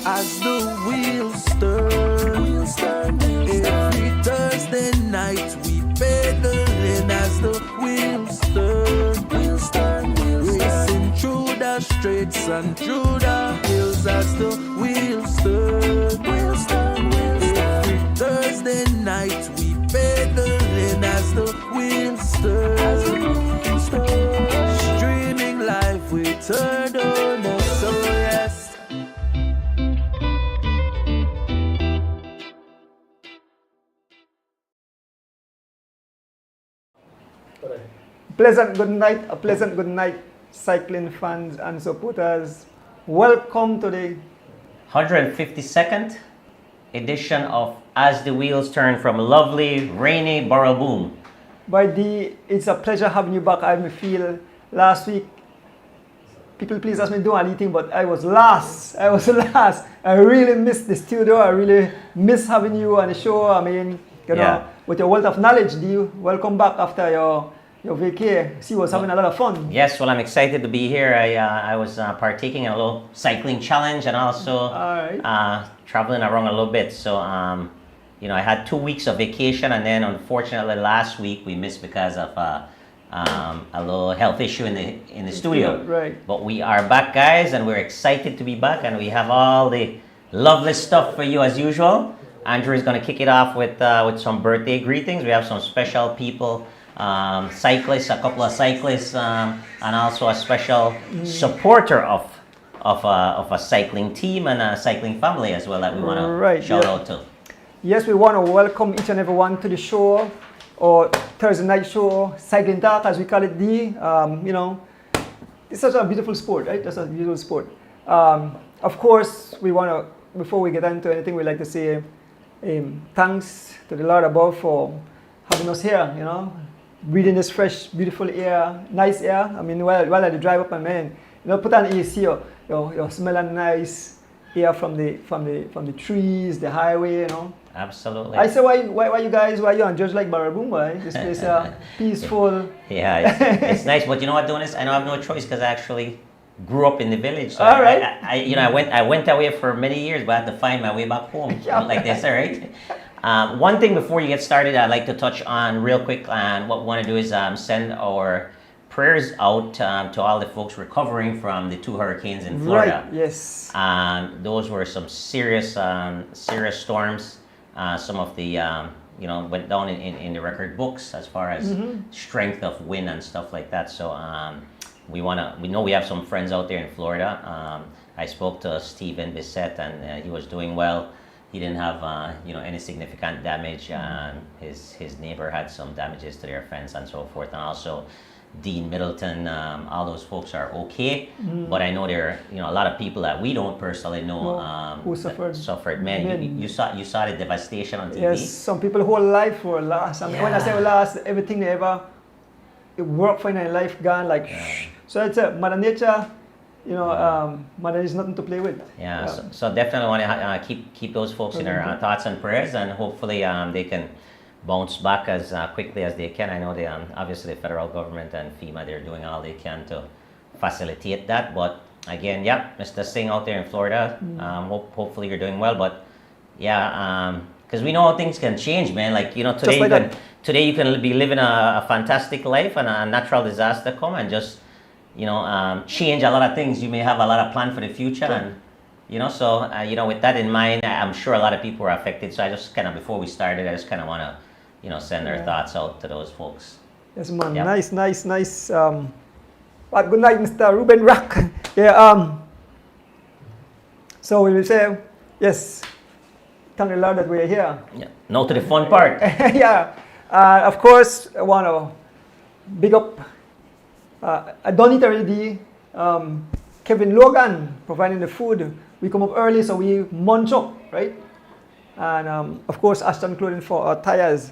As the wheels turn, every Thursday night we pedaling. As the wheels turn, racing through the streets and through the hills. As the wheels turn, every Thursday night we pedaling. As the wheels turn, streaming live with Turner. So yes. A pleasant good night, cycling fans and supporters. Welcome to the 152nd edition of As the Wheels Turn from lovely, rainy Barraboom. It's a pleasure having you back. I feel last week, people please ask me to do anything, but I was last. I really missed the studio. I really miss having you on the show. I mean, you know, with your wealth of knowledge, welcome back after your vacay. See, was having a lot of fun. Yes, well, I'm excited to be here. I was partaking in a little cycling challenge and also traveling around a little bit. So, you know, I had 2 weeks of vacation, and then unfortunately last week we missed because of a little health issue in the studio. Right. But we are back, guys, and we're excited to be back, and we have all the lovely stuff for you as usual. Andrew is going to kick it off with some birthday greetings. We have some special people. Cyclists, a couple of cyclists, and also a special supporter of a cycling team and a cycling family as well that we want to shout out to. Yes, we want to welcome each and everyone to the show, or Thursday night show, Cycling Talk as we call it. You know, it's such a beautiful sport, right? That's a beautiful sport. Of course, we want to, before we get into anything, we'd like to say thanks to the Lord above for having us here, you know, breathing this fresh, beautiful air, nice air. I mean, while I drive up, and man, you know, put on AC, you're smelling nice air from the trees, the highway, you know. Absolutely. I say, why you on Judge like Barraboom, boy? This place peaceful. Yeah, it's nice. But you know what, Donis? I know I have no choice because I actually grew up in the village. So all right. I went away for many years, but I had to find my way back home. Like this, all right? One thing before you get started, I'd like to touch on real quick, and what we want to do is send our prayers out to all the folks recovering from the 2 hurricanes in Florida. Right, yes. Those were some serious storms. Some of the, went down in the record books as far as strength of wind and stuff like that. So we know we have some friends out there in Florida. I spoke to Stephen Bissett, and he was doing well. He didn't have any significant damage. His neighbor had some damages to their fence and so forth, and also Dean Middleton. All those folks are okay, but I know there are a lot of people that we don't personally know who suffered. Man, you saw the devastation on TV. Yes, some people whole life were lost. I mean, when I say lost, everything they ever worked for in their life gone. Like so, it's Mother Nature. Mother is nothing to play with. Yeah. So definitely want to keep those folks in our thoughts and prayers, and hopefully they can bounce back as quickly as they can. I know they obviously the federal government and FEMA, they're doing all they can to facilitate that. But again, Mr. Singh out there in Florida, hopefully you're doing well. But because we know how things can change, man. Like today you can be living a fantastic life, and a natural disaster come and just change a lot of things. You may have a lot of plan for the future, and with that in mind, I'm sure a lot of people were affected. So I just kind of, before we started, I just kind of want to send our thoughts out to those folks. Yes, man. Yep. Nice. Good night, Mr. Ruben Rock. So we will say, yes, thank the Lord that we are here. Yeah. Now to the fun part. Of course, I want to big up. I done it already. Kevin Logan providing the food. We come up early, so we munch up, right? And of course, Ashton Clothing for our tires.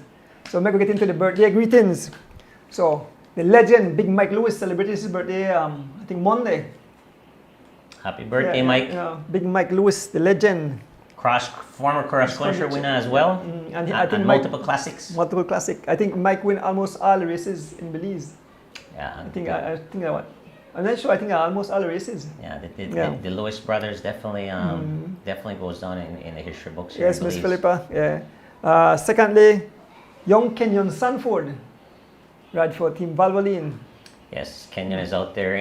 So maybe we get into the birthday greetings. So the legend, Big Mike Lewis, celebrated his birthday, I think Monday. Happy birthday, Mike. Big Mike Lewis, the legend. Former cross-country winner as well. And I think multiple classics. Multiple classic. I think Mike win almost all races in Belize. Yeah. I think that what. I'm not sure. I think almost all the races. Yeah, Yeah. the Lewis brothers definitely definitely goes down in the history books. Here, Yes, I Miss believe. Philippa. Yeah. Secondly, young Kenyon Sanford, ride for Team Valvoline. Yes, Kenyon is out there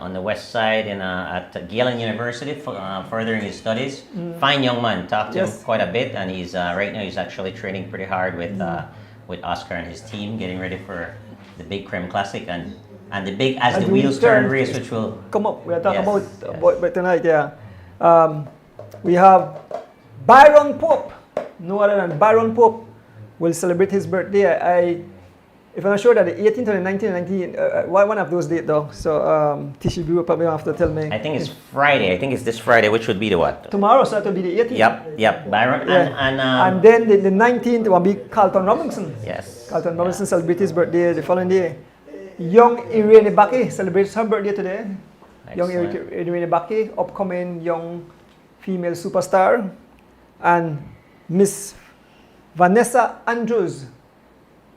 on the west side at Galen University furthering his studies. Fine young man. Talked to Yes. him quite a bit, and he's right now he's actually training pretty hard with Oscar and his team, getting ready for the big Creme Classic and the big as the wheels turn race, which will come up. We are talking Yes, about tonight. Yeah. We have Byron Pope. No other than Byron Pope will celebrate his birthday. If I'm not sure that the 18th or the 19th, 19th, one of those dates though. So TCB will probably have to tell me. I think it's Friday. I think it's this Friday, which would be the what? Tomorrow, so that will be the 18th. Yep. Byron Yeah. And then the 19th will be Carlton Robinson. yes. Carlton Robinson celebrates his birthday the following day. Young Irene Baki celebrates her birthday today. Young Excellent. Irene Baki, upcoming young female superstar. And Miss Vanessa Andrews.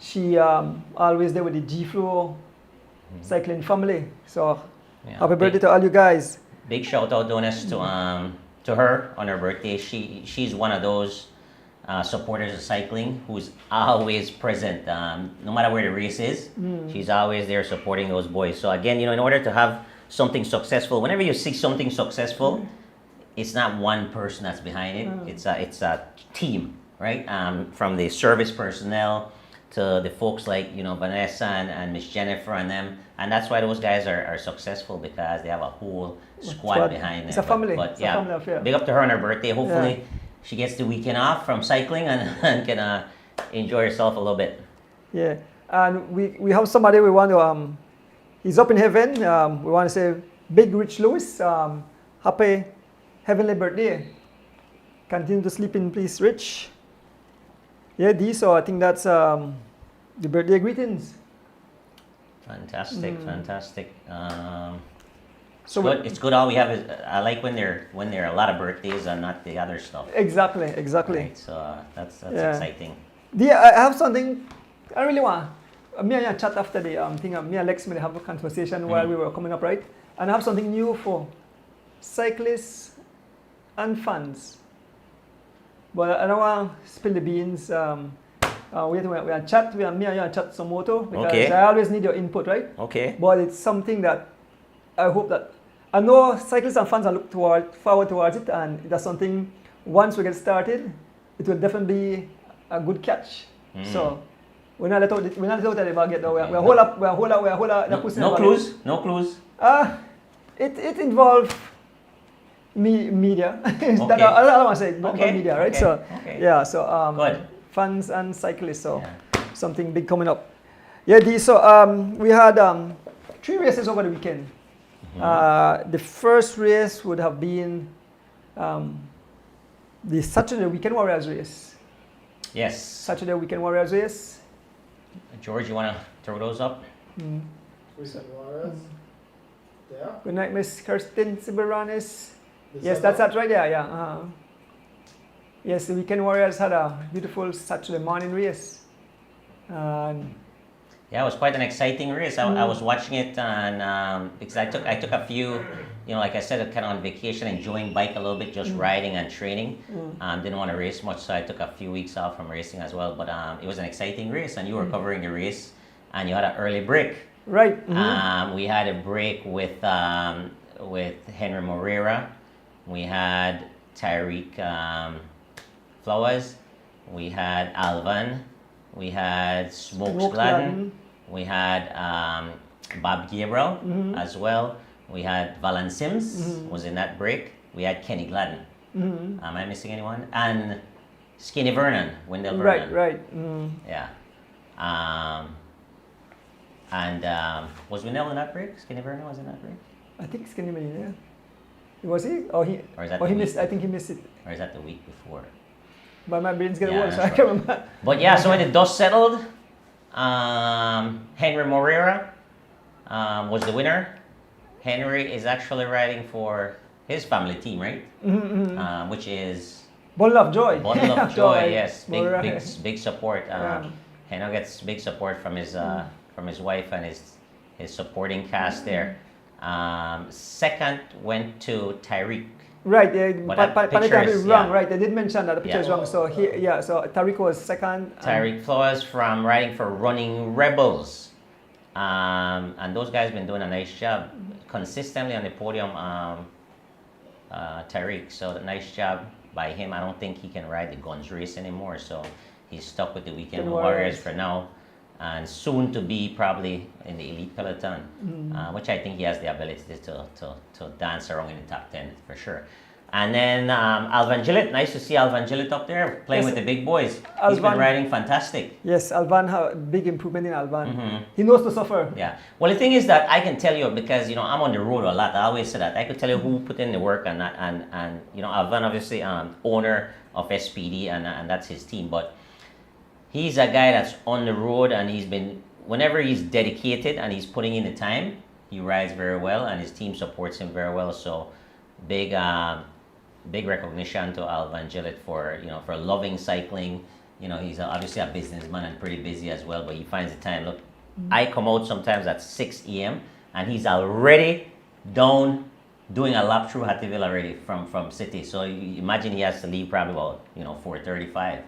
She always there with the G-Flow cycling family. So Yeah, happy birthday to all you guys. Big shout out, Donis, to her on her birthday. She's one of those supporters of cycling who's always present, no matter where the race is. She's always there supporting those boys. So again, in order to have something successful, whenever you see something successful, it's not one person that's behind it. It's a team, right? From the service personnel to the folks like Vanessa and Miss Jennifer and them, and that's why those guys are successful, because they have a whole squad behind them. It's a family. But It's yeah, a family affair. big up to her on her birthday. Hopefully, she gets the weekend off from cycling and can enjoy herself a little bit. Yeah, and we have somebody we want to. He's up in heaven. We want to say Big Rich Lewis. Happy heavenly birthday. Continue to sleep in peace, Rich. Yeah, so I think that's the birthday greetings. Fantastic. So It's good. All we have is I like when there are a lot of birthdays and not the other stuff. Exactly. Right, so that's Yeah. exciting. I have something I really want. Me and you chat after the thing. Me and Lex may have a conversation while we were coming up, right? And I have something new for cyclists and fans. But I don't want to spill the beans. We are chat. Me and you chat some more too, because Okay. I always need your input, right? Okay. But it's something that I hope that I know cyclists and fans are look forward towards it, and that's something once we get started, it will definitely be a good catch. So we're not let out the baguette though. We're hold up. No clues. No clues. It involves media. Okay. I don't want to say not Okay. media, right? Okay. So Okay. yeah, so Good. fans and cyclists. So Yeah. something big coming up. Yeah, so we had 3 races over the weekend. The first race would have been the Saturday Weekend Warriors race. Yes. Saturday Weekend Warriors race. George, you want to throw those up? Recent Warriors. Yeah. Good night, Miss Kirsten Siberanis. Yes, that's right there. Yeah. Yes, the Weekend Warriors had a beautiful Saturday morning race. And Yeah, it was quite an exciting race. I was watching it, and because I took a few, like I said, kind of on vacation, enjoying bike a little bit, just riding and training. Didn't want to race much, so I took a few weeks off from racing as well. But it was an exciting race, and you were covering the race, and you had an early break. right. We had a break with Henry Moreira. We had Tyreek Flowers. We had Alvan. We had Smokes Gladden. We had Bob Gabriel as well. We had Valen Sims was in that break. We had Kenny Gladden. Am I missing anyone? And Skinny Vernon, Wendell Vernon. Right. Yeah. Was Wendell in that break? Skinny Vernon was in that break? I think Skinny Man, yeah. Was he? Or he Or is that or the he week? missed I think he missed it. Or is that the week before? But my brain's getting Yeah, worse, so that's I can't remember. But yeah, so when the dust settled, Henry Moreira was the winner. Henry is actually riding for his family team, right? Which is Bundle of Joy. Bundle of Joy. Yes, Moreira. big support. Yeah. Henry gets big support from his wife and his supporting cast there. Second went to Tyreek. Right, But that Panika picture is is- wrong, yeah. right? They did mention that the picture Yeah. is wrong. So so Tariq was second. Tyreek Flores from riding for Running Rebels. And those guys been doing a nice job consistently on the podium. Tyreek, so a nice job by him. I don't think he can ride the guns race anymore, so he's stuck with the Weekend The Warriors Warriors. for now, and soon to be probably in the elite peloton, which I think he has the ability to dance around in the top 10 for sure. And then Alvan Gillett, nice to see Alvan Gillett up there playing Yes. with the big boys. He's been Alvan- riding fantastic. Yes, Alvan have a big improvement in Alvan. Mhm. He knows to suffer. Yeah. Well, the thing is that I can tell you, because I'm on the road a lot. I always say that I could tell you who put in the work and that, and Alvan obviously owner of SPD and that's his team, but he's a guy that's on the road, and whenever he's dedicated and he's putting in the time, he rides very well, and his team supports him very well. So big recognition to Alvan Gillett for loving cycling. He's obviously a businessman and pretty busy as well, but he finds the time. Look, I come out sometimes at 6 a.m. and he's already down doing a lap through Hattieville already from city. So you imagine he has to leave probably about 4:35.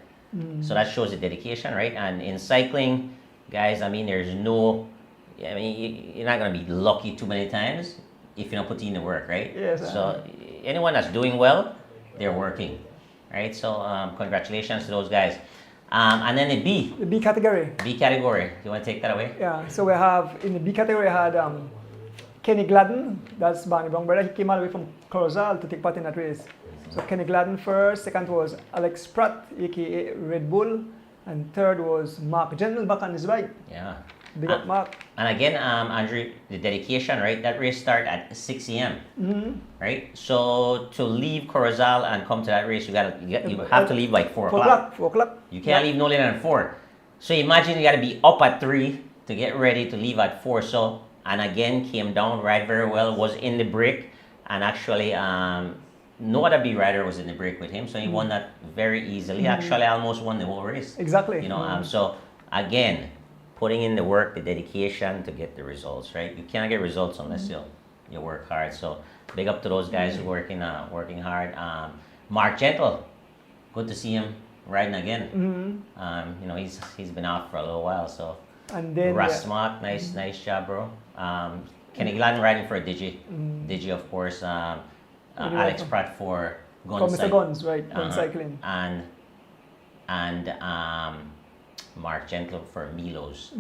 So that shows the dedication, right? And in cycling, guys, you're not going to be lucky too many times if you don't put in the work, right? Yes. So anyone that's doing well, they're working, right? So congratulations to those guys. And then the The B category. B category. You want to take that away? Yeah. So we have in the B category I had Kenny Gladden. That's Barney Brown brother. He came all the way from Corozal to take part in that race. So Kenny Gladden first. Second was Alex Pratt, aka Red Bull, and third was Mark Gentle back on his bike. Yeah. Big up Mark. And again, Andrew, the dedication, right? That race start at 6 a.m. Right? So to leave Corozal and come to that race, you have to leave like 4 o'clock. 4 o'clock. You can't leave no later than 4. So imagine you got to be up at 3 to get ready to leave at 4. So, and again, came down, ride very well, was in the break, and actually no other B rider was in the break with him, so he won that very easily. Actually, almost won the whole race. Exactly. So again, putting in the work, the dedication to get the results, right? You can't get results unless you work hard. So big up to those guys who are working hard. Mark Gentle, good to see him riding again. He's been out for a little while, so. And then Rasmat, nice job, bro. Kenny Gladden riding for Digi. Digi, of course. Alex Pratt for Guns. Mr. Guns, right? Gun cycling. And Mark Gentle for Milos.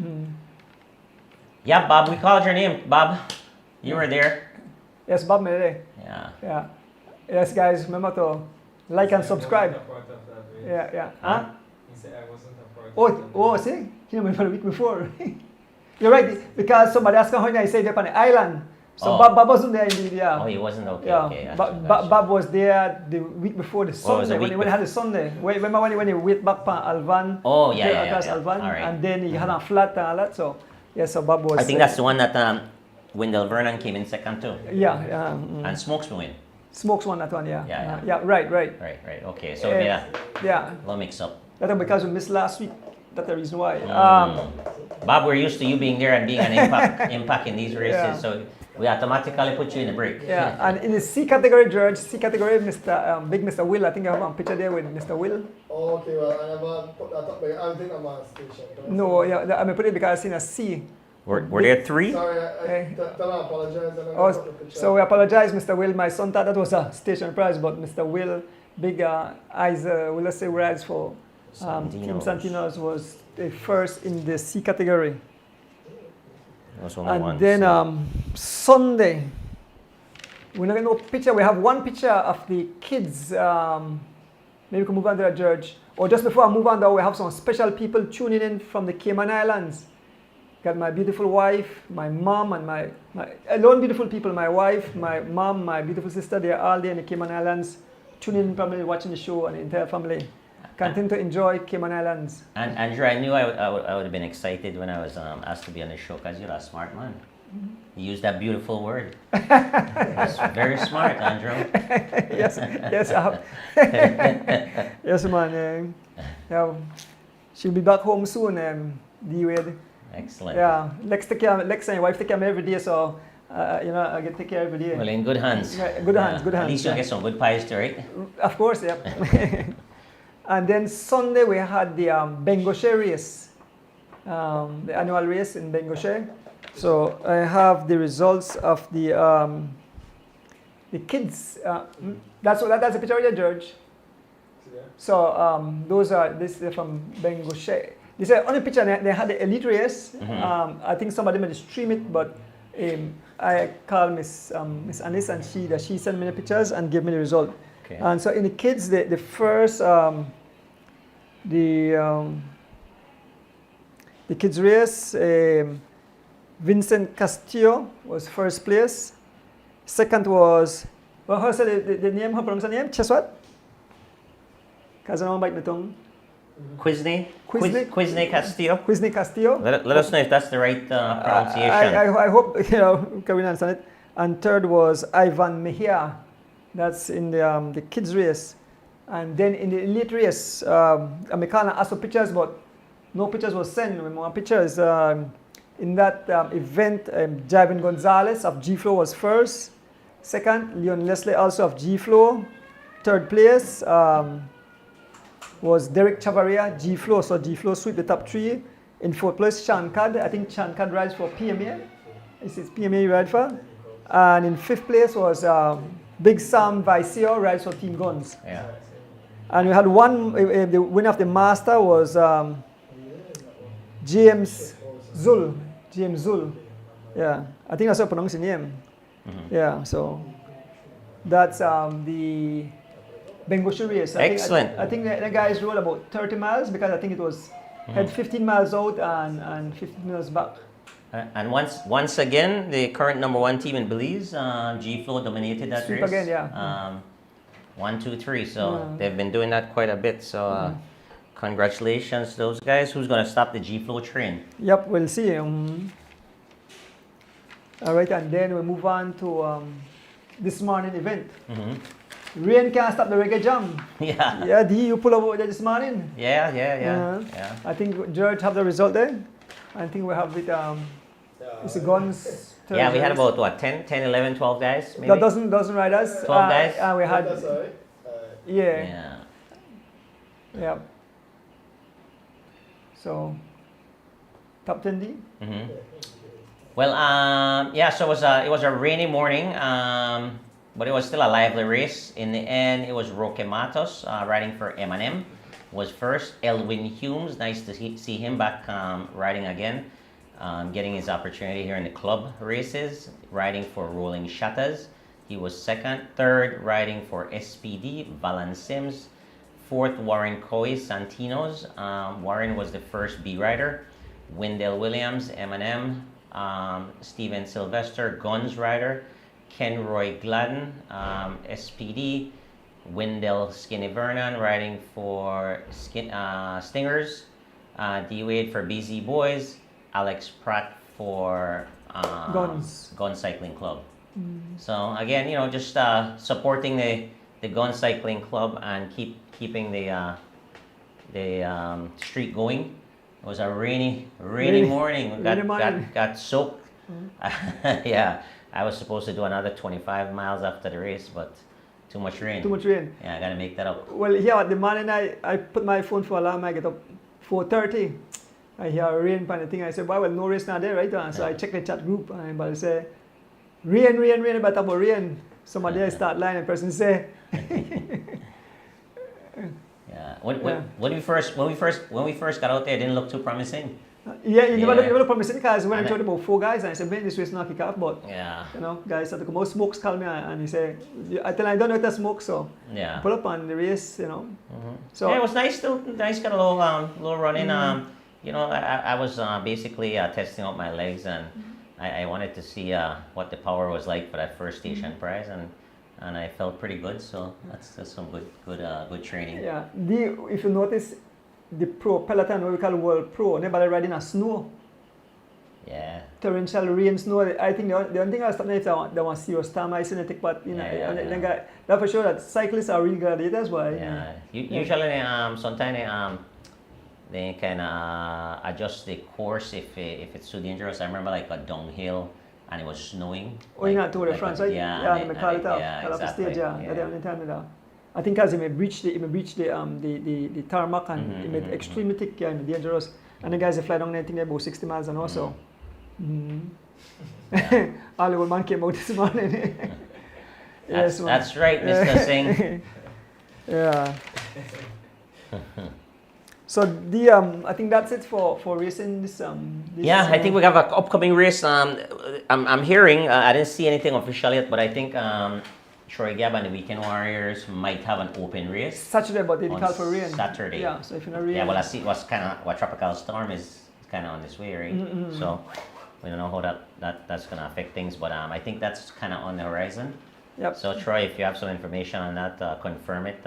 Yeah, Bob, we called your name. Bob, you were there. Yes, Bob Mele. Yeah. Yes, guys, remember to like and subscribe. I wasn't a part of that race. Yeah. Huh? He said I wasn't a part of that race. See? You know, a week before. You're right, because somebody asked how I said up on the island. So Bob wasn't there indeed, yeah. Oh, he wasn't okay. Yeah, Okay. Bob was there the week before the Sunday, when he had the Sunday. Remember when he went back from Alvan? Oh, yeah. Alvan, All right. and then he had a flat and all that, so so Bob was... I think that's the one that Wendell Vernon came in second too. Yeah. And Smokes win. Smokes won that one, Yeah. Yeah, right. Right. Okay, so Yeah. a little mix up. That's because we missed last week. That's the reason why. Bob, we're used to you being there and being an impact in these races, Yeah. so we automatically put you in the break. Yeah, and in the C category, George, Big Mr. Will, I think I have a picture there with Mr. Will. Oh, okay, well, I never put that up, but I think I'm on station. No, I put it because I seen a C. Were there 3? Sorry, Hey. tell I apologize. I never put the picture. So we apologize, Mr. Will. My son thought that was a station prize, but Mr. Will, big eyes, will let's say rides for Team Santinos was the first in the C category. Was only And one, then so- Sunday, we're not getting no picture. We have one picture of the kids. Maybe we can move on to that, George. Or just before I move on, though, we have some special people tuning in from the Cayman Islands. Got my beautiful wife, my mom, and my alone beautiful people. My wife, my mom, my beautiful sister. They're all there in the Cayman Islands, tuning in, probably watching the show, and the entire family. Continue to enjoy Cayman Islands. And Andrew, I knew I would have been excited when I was asked to be on the show because you're a smart man. You used that beautiful word. That's very smart, Andrew. Yes, yes, man. Yeah, she'll be back home soon, D-Wade. Excellent. Yeah, Lex and your wife take care of me every day, so I get take care every day. Well, in good hands. Yeah, good hands, good At hands, least you'll yeah. get some good pies too, right? Of course, yep. And then Sunday we had the Benque race, the annual race in Benque. So I have the results of the kids. That's a picture of your George. So this is from Benque. This is only picture. They had the elite race. I think somebody might stream it, but I called Miss Anis and she sent me the pictures and gave me the result. Okay. And so in the kids, the first the kids race, Vincent Castillo was first place. Second was, well, how say the name? How pronounce the name? Cheswat? Because I don't bite my tongue. Quizny? Quizny? Quizny Castillo? Quizny Castillo. Let us know if that's the right pronunciation. I hope can we understand it. And third was Ivan Mejia. That's in the kids race. And then in the elite race, I can't ask for pictures, but no pictures was sent. More pictures. In that event, Javin Gonzalez of G-Flow was first. Second, Leon Leslie also of G-Flow. Third place was Derek Chavaria, G-Flow. So G-Flow sweep the top three. In fourth place, Chankad. I think Chankad rides for PMA. It's PMA you ride for. And in fifth place was Big Sam Vicio rides for Team Guns. Yeah. And we had one, the winner of the master was James Zul. James Zul. Yeah, I think that's how I pronounce his name. Yeah, so that's the Benque race. Excellent. I think the guys rode about 30 miles because I think it was had 15 miles out and 15 miles back. And once again, the current number one team in Belize, G-Flow dominated that Sweep race. again, yeah. 1, 2, 3. So they've been doing that quite a bit. So congratulations to those guys. Who's going to stop the G-Flow train? Yep, we'll see. All right, and then we move on to this morning event. Rain can't stop the reggae jam. Yeah. Yeah, D, you pull over there this morning. Yeah. I think George have the result there. I think we have it. It's a guns. Yeah, we had about what 10, 11, 12 guys. Maybe? That doesn't ride us. 12 guys. And we had. That's all right. Yeah. So, top 10 D. Well, so it was a rainy morning, but it was still a lively race. In the end, it was Roque Matos riding for M&M was first. Elwin Humes, nice to see him back riding again, getting his opportunity here in the club races, riding for Rolling Shutters. He was second. Third, riding for SPD, Valan Sims. Fourth, Warren Coy, Santinos. Warren was the first B rider. Wendell Williams, M&M. Steven Sylvester, Guns rider. Ken Roy Gladden, SPD. Wendell Skinny Vernon riding for Stingers. D Wade for BZ Boys. Alex Pratt for Guns. Gun Cycling Club. So again, just supporting the Gun Cycling Club and keeping the streak going. It was a rainy morning. Got soaked. Yeah, I was supposed to do another 25 miles after the race, but too much rain. Yeah, I gotta make that up. Well, yeah, the morning I put my phone for alarm. I get up 4:30. I hear rain kind of thing. I said, well, no race not there, right? So I check the chat group and I say, rain, but about rain. Somebody start line and person say. Yeah. When we first got out there, it didn't look too promising. Yeah, you never look promising because when I told about 4 guys and I said, man, this race not kick off, but guys started to come out. Smokes call me and he said, I tell him I don't know if that's smoke, so pull up on the race, So yeah, it was nice got a little run in. I was basically testing out my legs and I wanted to see what the power was like for that first station prize and I felt pretty good, so that's some good training. Yeah, if you notice, the pro peloton, what we call World Pro, nobody riding a snow. Yeah. Torrential rain, snow. I think the only thing I stop if they want serious time ice in the take part, that for sure that cyclists are really good. That's why. Yeah. Usually, sometimes they can adjust the course if it's too dangerous. I remember like a downhill and it was snowing. Oh, in that Tour de France, right? Yeah, and they call it off. yeah, Call off the exactly. stage, yeah. That's the time that. I think as he may breach the tarmac and it made extremely thick, yeah, and dangerous. And the guys they fly down there, I think they're about 60 miles an hour, so. All the old man came out this morning. Yes, man. That's right, Mr. Singh. Yeah. So I think that's it for racing this. Yeah, I think we have an upcoming race. I'm hearing, I didn't see anything official yet, but I think Troy Gab and the Weekend Warriors might have an open race. Saturday, but they on call for rain. Saturday. Yeah, so if you're not rain. Yeah, well, I see what tropical storm is kind of on this way, right? So we don't know how that's going to affect things, but I think that's kind of on the horizon. Yep. So Troy, if you have some information on that, confirm it.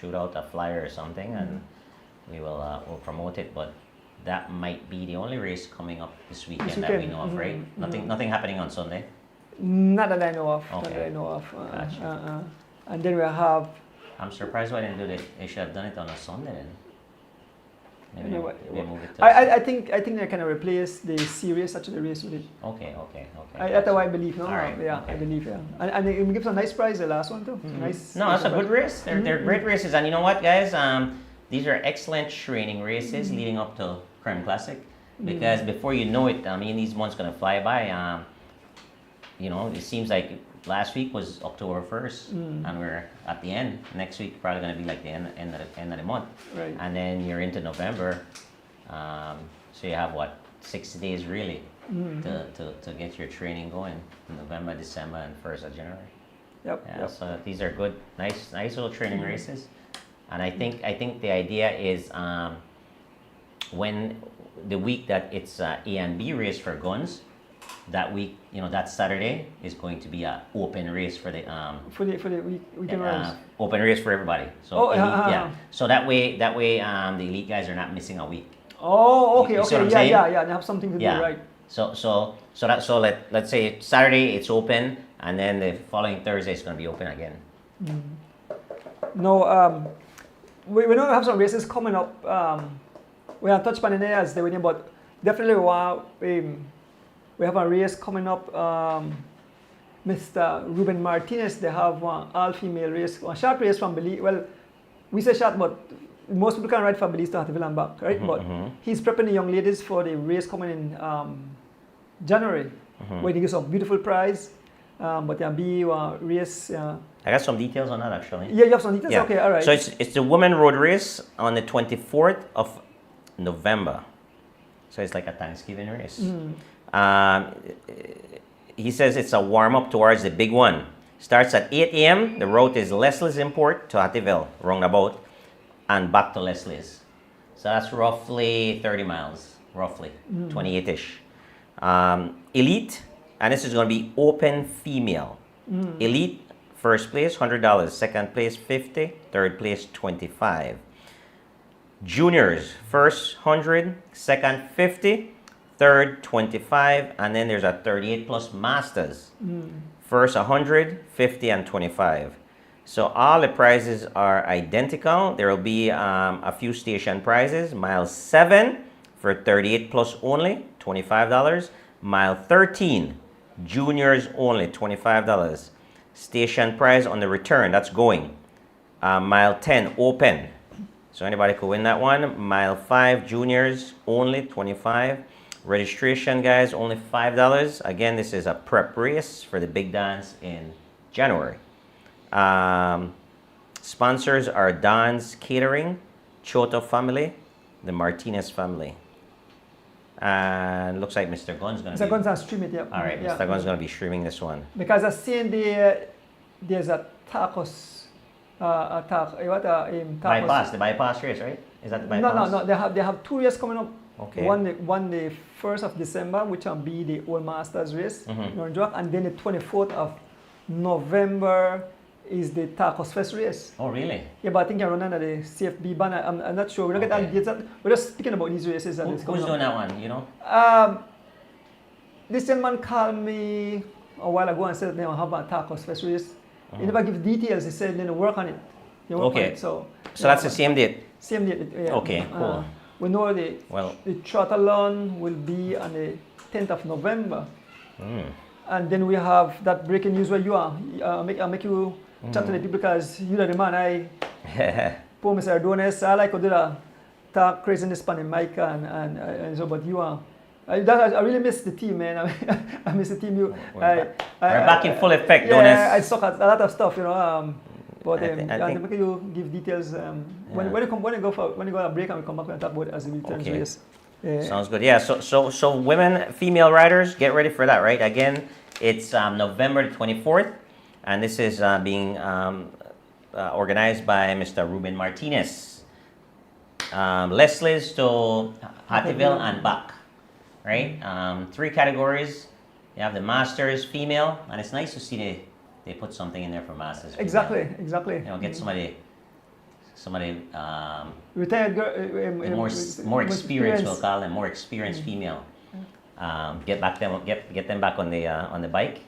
Shoot out a flyer or something, and we will we'll promote it. But that might be the only race coming up this weekend that we know of, right? Nothing happening on Sunday. Not that I know of. Okay. Not that I know of. Gotcha. And then we have. I'm surprised why they didn't do it. They should have done it on a Sunday then. Maybe Anyway, they move it to. I think they kind of replace the series Saturday race with it. Okay. That's how I believe, no? All right, Yeah, okay. I believe, yeah. And it gives a nice prize, the last one too. Nice. No, that's a good race. They're great races, and you know what, guys? These are excellent training races leading up to Creme Classic, because before you know it, I mean, these months gonna fly by. It seems like last week was October 1st, and we're at the end. Next week probably gonna be like the end of the month, Right. and then you're into November. So you have what, 60 days really to get your training going. November, December, and 1st of January. Yep. Yeah, Yep. so these are good, nice little training races, and I think the idea is when the week that it's A and B race for guns, that week, that Saturday is going to be an open race for the weekend runs. open race for everybody. So Oh, yeah. So that way the elite guys are not missing a week. Oh, okay, You see what I'm okay, saying? yeah. They have something to do, Yeah. right? Let's say Saturday it's open, and then the following Thursday it's going to be open again. No, we know we have some races coming up. We have touched upon it as they were, but definitely we have a race coming up. Mr. Ruben Martinez, they have one all-female race, a short race from Belize. Well, we say short, but most people can ride from Belize to Hatfield and back, right? But he's prepping the young ladies for the race coming in January, where he gives a beautiful prize. But there'll be a race. I got some details on that actually. Yeah, you have some details? Yeah. Okay, all right. So it's the women road race on the 24th of November. So it's like a Thanksgiving race. He says it's a warm up towards the big one. Starts at 8 a.m. The route is Leslie's Import to Hattieville, roundabout, and back to Leslie's. So that's roughly 30 miles, roughly 28-ish. Elite, and this is going to be open female. Elite, first place $100, second place $50, third place $25. Juniors, first 100, second 50, third 25, and then there's a 38 plus masters. First 100, 50, and 25. So all the prizes are identical. There will be a few station prizes. Mile 7 for 38 plus only, $25. Mile 13, juniors only, $25. Station prize on the return, that's going. Mile 10, open. So anybody could win that one. Mile 5, juniors only, $25. Registration, guys, only $5. Again, this is a prep race for the big dance in January. Sponsors are Don's Catering, Choto family, the Martinez family. And looks like Mr. Gunn's going to Mr. be... Guns are stream it, yeah. All right, Yeah. Mr. Gunn's going to be streaming this one. Because I seen there's a tacos, tacos. The bypass race, right? Is that the bypass? No. They have two races coming up. Okay. One the 1st of December, which will be the Old Masters race, in Orange Rock, and then the 24th of November is the Tacos Fest race. Oh, really? Yeah, but I think I run under the CFB banner. I'm not sure. We don't get all the dates. We're just speaking about these races. That is Who's coming doing up. that one, you know? This gentleman called me a while ago and said they have a Tacos Fest race. He never give details. He said they work on it. They work Okay. on it. So That's the same date? same date. Yeah. Okay, cool. We know the Well, triathlon will be on the 10th of November. and then we have that breaking news where you are. I'll make you chat to the people because you're the man. Poor Mr. Ardones, I like to do that. Talk crazy in the Spanish mic and so, but you are. I really miss the team, man. I miss the team. We're back in full effect, yeah, Donis. I suck at a lot of stuff, you know. But I think make you give details when you go on a break and we come back and talk about it as we return Okay. race. Yeah. Sounds good. Yeah. So women, female riders, get ready for that. Right. Again, it's November the 24th, and this is being organized by Mr. Ruben Martinez. Leslie's to Hattiville and back. Right. 3 categories. You have the masters female, and it's nice to see they put something in there for masters. Exactly. You know, get somebody Retired girl, more experienced, we'll call them, more experienced female. Get them back on the bike,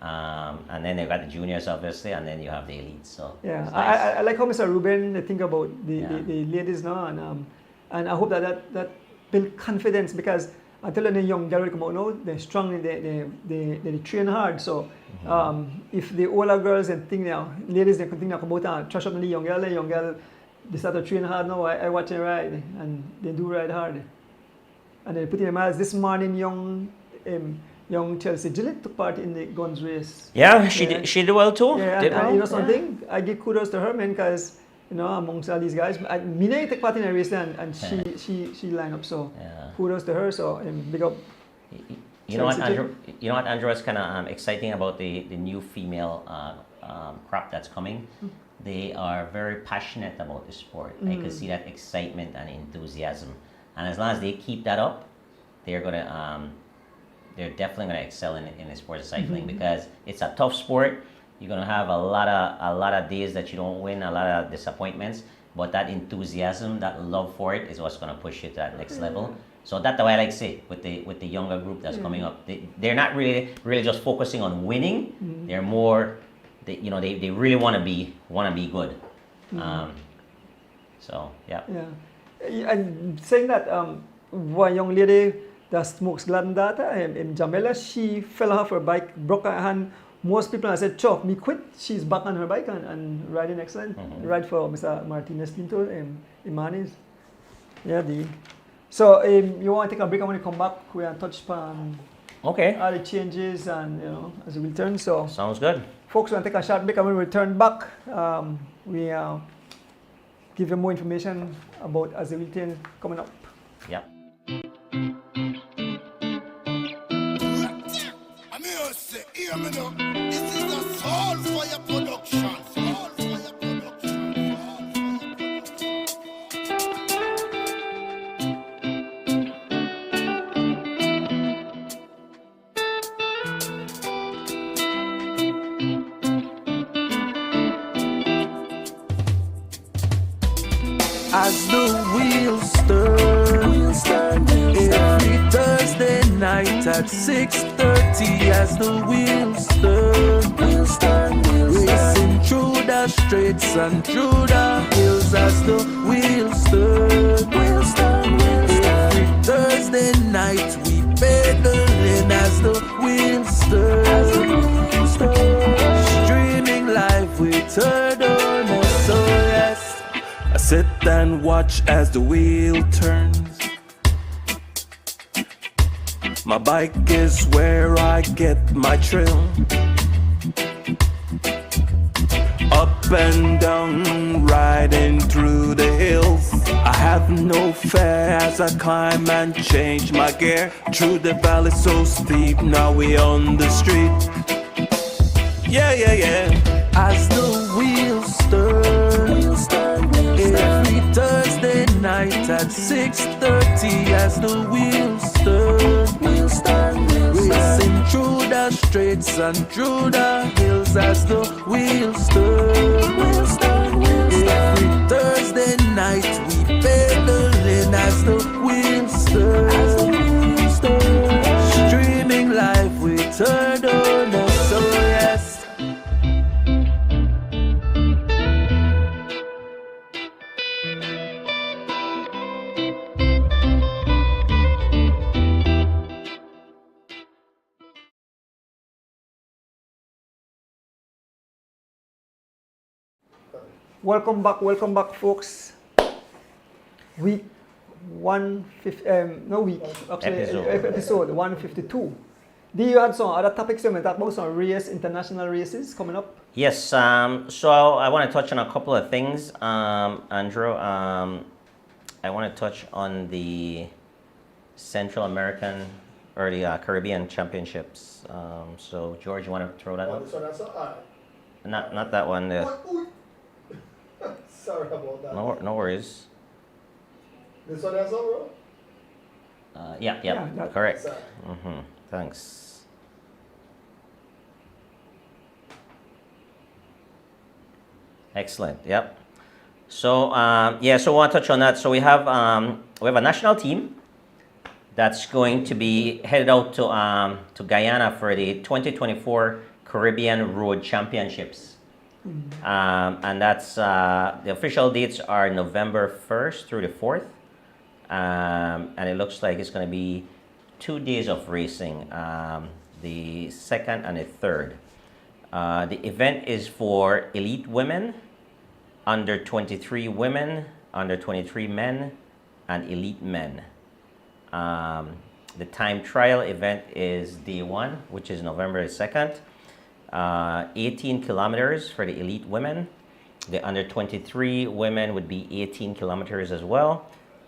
and then they've got the juniors obviously, and then you have the elites. So yeah, it's nice. I like how Mr. Ruben think about the ladies now, and I hope that build confidence because I tell you the young girl come out now, they're strong, they train hard. So if the older girls and think now, ladies they continue to come out and trash up the young girl they start to train hard now. I watch them ride and they do ride hard. And they put in their minds this morning young Chelsea Gillett took part in the guns race. Yeah, she did well too. Yeah, did and well. you know something? I give kudos to her, man, because you know amongst all these guys, Mina take part in a race and she line up. So kudos to her. So big up. You know what, Andrew? You know what, Andrew? What's kind of exciting about the new female crop that's coming? They are very passionate about the sport. I can see that excitement and enthusiasm, and as long as they keep that up, they're definitely gonna excel in the sport of cycling because it's a tough sport. You're gonna have a lot of days that you don't win, a lot of disappointments, but that enthusiasm, that love for it, is what's gonna push you to that next level. So that's the way I like to say with the younger group that's coming up. They're not really just focusing on winning. They're more, they really want to be good. So yeah. Yeah, and saying that one young lady that smokes Gladden data, Jamela, she fell off her bike, broke her hand. Most people have said, "Chuck, me quit." She's back on her bike and riding excellent. Ride for Mr. Martinez Pinto, Imanis. Yeah, So you want to take a break and when you come back, we will touch upon all the changes and as we return. So sounds good. Folks, we're going to take a short break and when we return back, we give you more information about as we return coming up. Yep. This is a Soul Fire production. As the wheels turn, every Thursday night at 6:30. As the wheels turn, racing through the streets and through the hills. As the wheels turn, every Thursday night we pedaling. As the wheels turn, streaming live with Turtle. So yes. I sit and watch as the wheel turns. My bike is where I get my thrill. Up and down, riding through the hills. I have no fear as I climb and change my gear. Through the valley so steep, now we on the street. Yeah. As the wheels turn, every Thursday night at 6:30. As the wheels turn, racing through the streets and through the hills. As the wheels turn, every Thursday night we pedaling. As the wheels turn, streaming live with Turtle. So yes. Welcome back, folks. Week 150, no week, actually episode 152. Do you had some other topics you want to talk about, some international races coming up? Yes, so I want to touch on a couple of things, Andrew. I want to touch on the Central American or the Caribbean Championships. So, George, you want to throw that up? This one, that's all right. Not that one. Sorry about that. No worries. This one, that's all right. Yeah, correct. Sorry. Thanks. Excellent. Yep. So so I want to touch on that. So we have a national team that's going to be headed out to Guyana for the 2024 Caribbean Road Championships. And that's the official dates are November 1st through the 4th. And it looks like it's going to be 2 days of racing, the 2nd and the 3rd. The event is for elite women, under 23 women, under 23 men, and elite men. The time trial event is day 1, which is November 2nd. 18 kilometers for the elite women. The under 23 women would be 18 kilometers as well.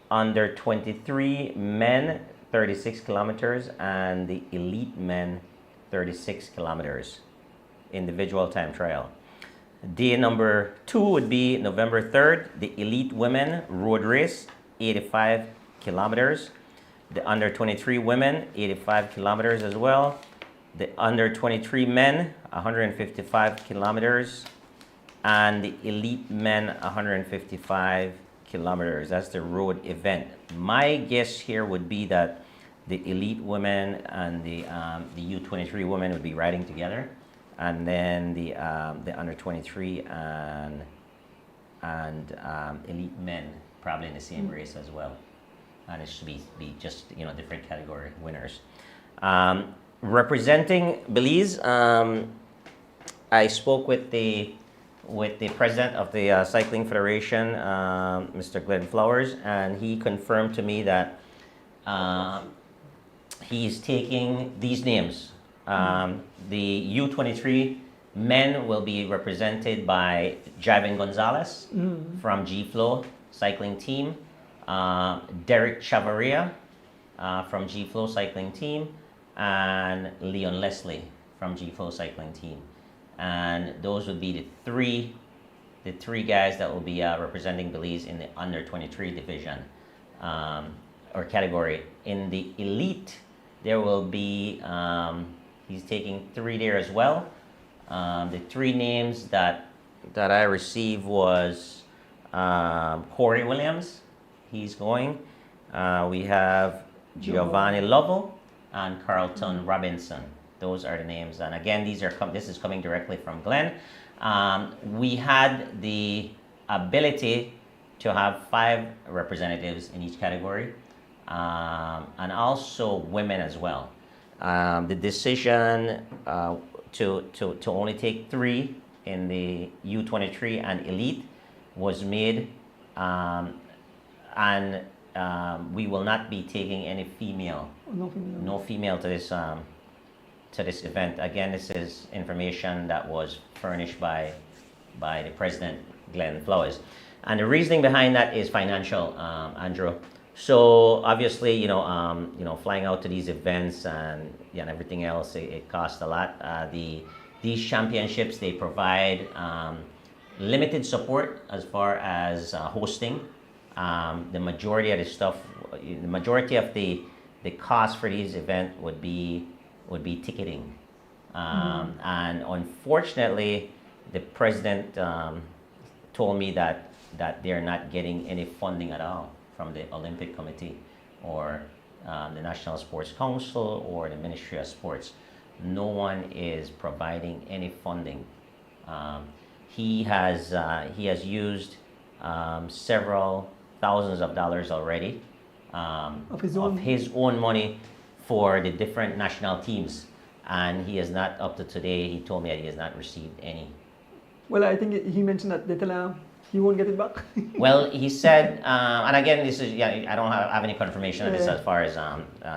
Under 23 men, 36 kilometers, and the elite men, 36 kilometers. Individual time trial. Day number 2 would be November 3rd, the elite women road race, 85 kilometers. The under 23 women, 85 kilometers as well. The under 23 men, 155 kilometers. And the elite men, 155 kilometers. That's the road event. My guess here would be that the elite women and the U23 women would be riding together, and then the under 23 and elite men probably in the same race as well, and it should be just different category winners. Representing Belize, I spoke with the president of the Cycling Federation, Mr. Glenn Flowers, and he confirmed to me that he's taking these names. The U23 men will be represented by Javin Gonzalez from G-Flow Cycling Team, Derek Chavaria from G-Flow Cycling Team, and Leon Leslie from G-Flow Cycling Team. And those would be the three guys that will be representing Belize in the under 23 division or category. In the elite, there will be he's taking 3 there as well. The 3 names that I received was Corey Williams. He's going. We have Giovanni Lovell and Carlton Robinson. Those are the names, and again, this is coming directly from Glenn. We had the ability to have 5 representatives in each category, and also women as well. The decision to only take 3 in the U23 and elite was made, and we will not be taking any female. No female to this event. Again, this is information that was furnished by the president, Glenn Flowers. And the reasoning behind that is financial, Andrew. So obviously, flying out to these events and everything else, it costs a lot. These championships, they provide limited support as far as hosting. The majority of the cost for these events would be ticketing, and unfortunately, the president told me that they're not getting any funding at all from the Olympic Committee or the National Sports Council or the Ministry of Sports. No one is providing any funding. He has used several thousands of dollars already of his own money for the different national teams, and he has not, up to today, he told me that he has not received any. Well, I think he mentioned that He won't get it back. Well, he said, and again, this is, yeah, I don't have any confirmation of this as far as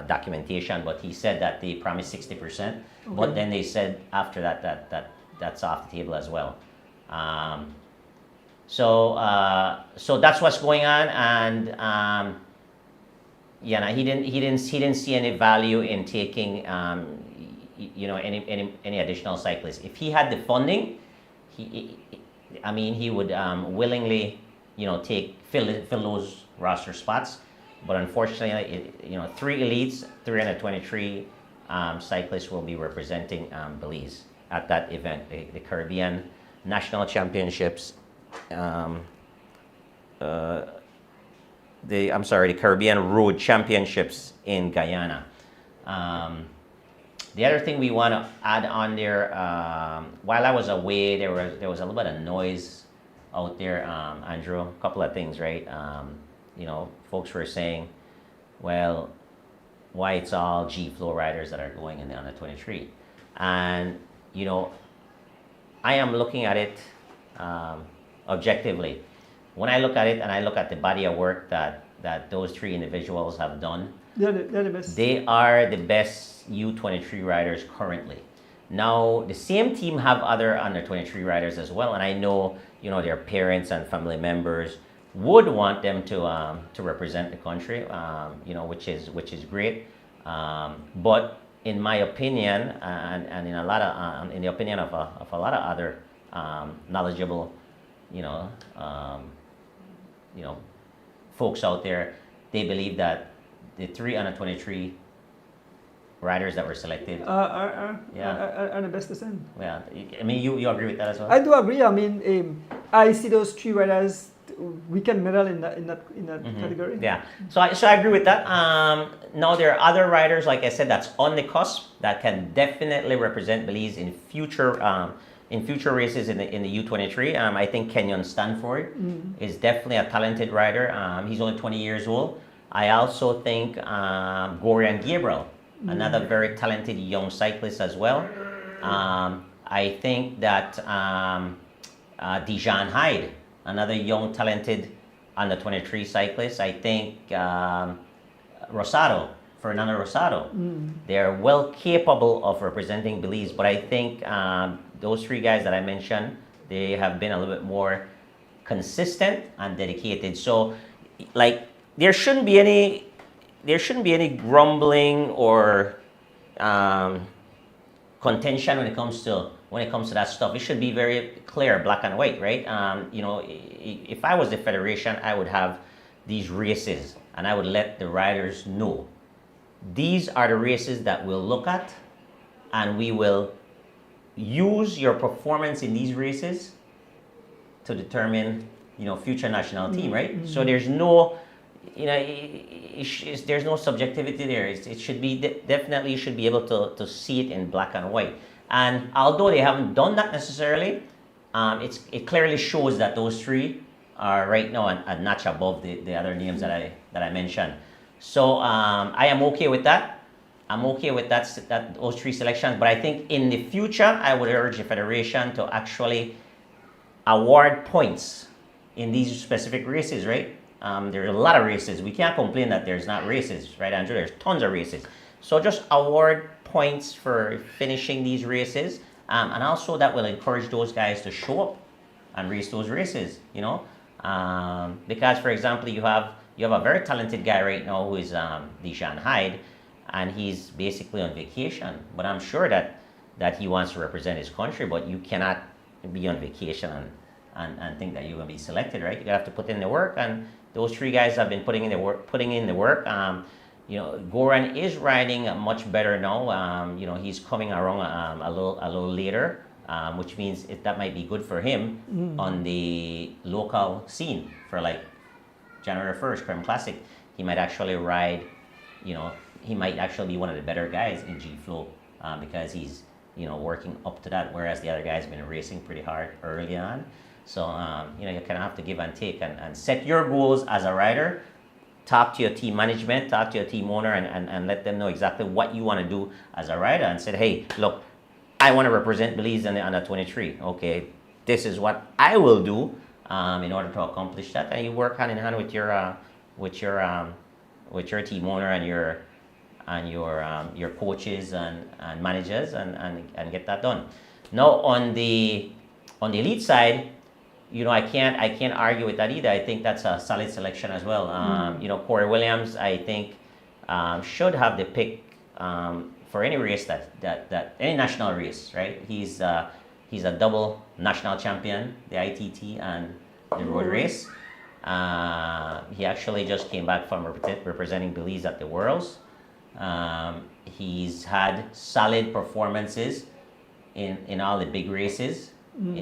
documentation, but he said that they promised 60%, but then they said after that's off the table as well. So that's what's going on, and yeah, no, he didn't see any value in taking any additional cyclists. If he had the funding, he would willingly, fill those roster spots. But unfortunately, 3 elites, 323 cyclists will be representing Belize at that event, the Caribbean National Championships. The Caribbean Road Championships in Guyana. The other thing we want to add on there, while I was away, there was a little bit of noise out there, Andrew. A couple of things, right? Folks were saying, well, why it's all G-Flow riders that are going in the under 23, and I am looking at it objectively. When I look at it and I look at the body of work that those 3 individuals have done, They're the best. they are the best U23 riders currently. Now, the same team have other under 23 riders as well, and I know their parents and family members would want them to represent the country, which is great. But in my opinion, and in the opinion of a lot of other knowledgeable, folks out there, they believe that the 3 under 23 riders that were selected Are the best to send. Yeah, I mean, you agree with that as well? I do agree. I mean, I see those 3 riders. We can medal in that category. Yeah, so I agree with that. Now there are other riders, like I said, that's on the cusp that can definitely represent Belize in future races in the U23. I think Kenyon Stanford is definitely a talented rider. He's only 20 years old. I also think Gorian Gabriel, another very talented young cyclist as well. I think that Dijon Hyde, another young talented under 23 cyclist. I think Fernando Rosado. They're well capable of representing Belize, but I think those 3 guys that I mentioned, they have been a little bit more consistent and dedicated. So, there shouldn't be any grumbling or contention when it comes to that stuff. It should be very clear, black and white, right? If I was the federation, I would have these races and I would let the riders know these are the races that we'll look at, and we will use your performance in these races to determine future national team, right? So there's no there's no subjectivity there. It should be definitely, you should be able to see it in black and white. And although they haven't done that necessarily, it clearly shows that those 3 are right now a notch above the other names that I mentioned. So I am okay with that. I'm okay with those 3 selections. But I think in the future, I would urge the federation to actually award points in these specific races, right? There are a lot of races. We can't complain that there's not races, right, Andrew? There's tons of races. So just award points for finishing these races, and also that will encourage those guys to show up and race those races, because, for example, you have a very talented guy right now who is Dijon Hyde, and he's basically on vacation. But I'm sure that he wants to represent his country, but you cannot be on vacation and think that you're going to be selected, right? You have to put in the work, and those 3 guys have been putting in the work. Goran is riding much better now. He's coming around a little later, which means that might be good for him on the local scene for January 1st, Creme Classic. He might actually ride, he might actually be one of the better guys in G-Flow because he's, working up to that, whereas the other guys have been racing pretty hard early on. So, you kind of have to give and take and set your goals as a rider. Talk to your team management, talk to your team owner, and let them know exactly what you want to do as a rider, and say, hey, look, I want to represent Belize in the under 23. Okay, this is what I will do. in order to accomplish that, and you work hand in hand with with your with your team owner and your coaches and managers and get that done. Now on the elite side, I can't argue with that either. I think that's a solid selection as well. Corey Williams, I think, should have the pick for any race that any national race, right? He's a double national champion, the ITT and the road race. He actually just came back from representing Belize at the Worlds. He's had solid performances in all the big races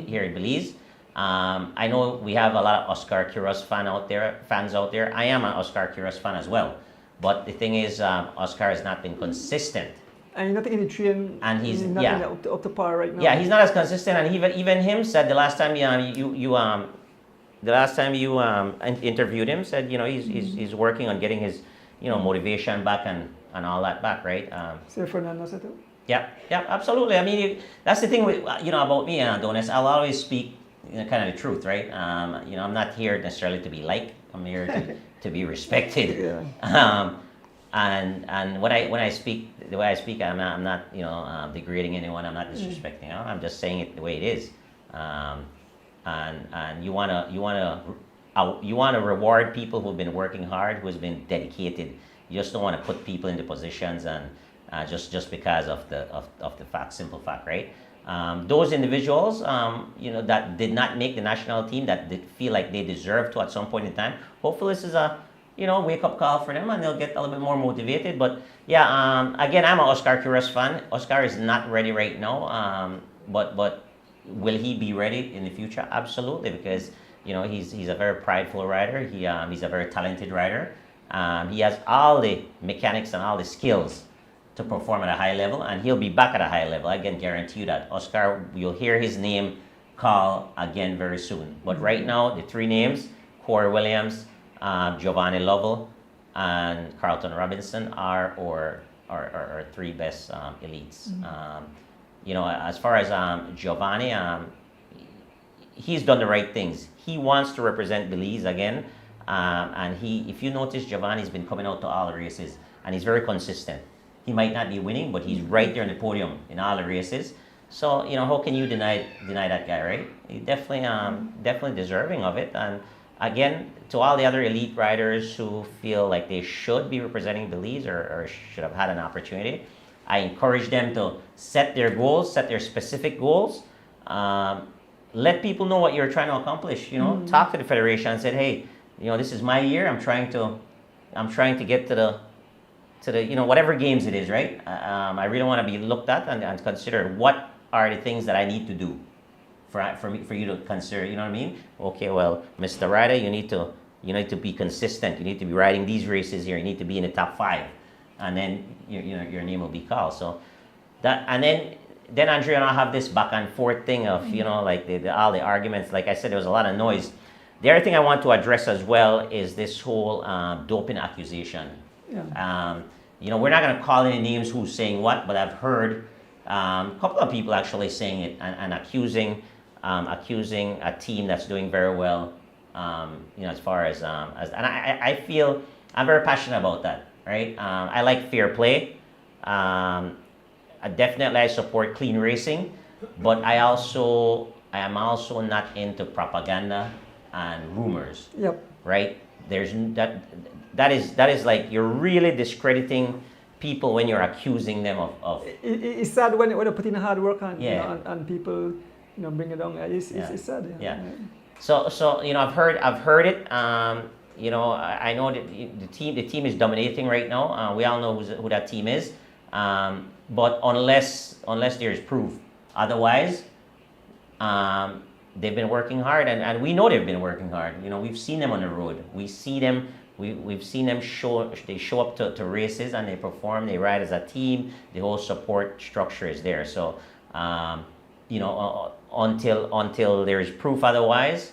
here in Belize. I know we have a lot of Oscar Quiros fans out there. I am an Oscar Quiros fan as well. But the thing is, Oscar has not been consistent. And he's not in the train. And he's not up to par right now. Yeah, he's not as consistent. And even him said the last time you interviewed him, said he's working on getting his motivation back and all that back, right? Say Fernando said too. Yeah, absolutely. I mean, that's the thing with about me, Donis. I'll always speak kind of the truth, right? I'm not here necessarily to be liked. I'm here to be respected. Yeah. And when I speak the way I speak, I'm not degrading anyone. I'm not disrespecting. I'm just saying it the way it is. And you wanna reward people who've been working hard, who's been dedicated. You just don't want to put people into positions and just because of the simple fact, right? Those individuals, that did not make the national team, that did feel like they deserve to at some point in time. Hopefully, this is a wake-up call for them, and they'll get a little bit more motivated. But yeah, again, I'm an Oscar Quiros fan. Oscar is not ready right now, but will he be ready in the future? Absolutely, because he's a very prideful rider. He's a very talented rider. He has all the mechanics and all the skills to perform at a high level, and he'll be back at a high level. I can guarantee you that. Oscar, you'll hear his name call again very soon. But right now, the three names, Corey Williams, Giovanni Lovell, and Carlton Robinson are our three best elites. As far as Giovanni, he's done the right things. He wants to represent Belize again, and if you notice, Giovanni's been coming out to all the races, and he's very consistent. He might not be winning, but he's right there in the podium in all the races. So how can you deny that guy, right? He's definitely deserving of it. And again, to all the other elite riders who feel like they should be representing Belize or should have had an opportunity, I encourage them to set their goals, set their specific goals. Let people know what you're trying to accomplish. Talk to the federation and say, hey, this is my year. I'm trying to get to the whatever games it is, right? I really want to be looked at and considered. What are the things that I need to do for you to consider? You know what I mean? Okay, well, Mr. Rider, you need to be consistent. You need to be riding these races here. You need to be in the top 5, and then your name will be called. So that, and then Andrea and I have this back and forth thing of like all the arguments. Like I said, there was a lot of noise. The other thing I want to address as well is this whole doping accusation. Yeah. We're not going to call any names who's saying what, but I've heard a couple of people actually saying it and accusing a team that's doing very well. As far as and I feel I'm very passionate about that, right? I like fair play. Definitely I support clean racing, but I am also not into propaganda and rumors. Yep. Right? There's that is like you're really discrediting people when you're accusing them of It's sad when they put in hard work and Yeah. and people bring it down. It's sad. Yeah. So I've heard it. I know that the team is dominating right now. We all know who that team is. But unless there is proof, otherwise, they've been working hard, and we know they've been working hard. We've seen them on the road. We see them. We've seen them show up to races and they perform. They ride as a team. The whole support structure is there. So, until there is proof otherwise,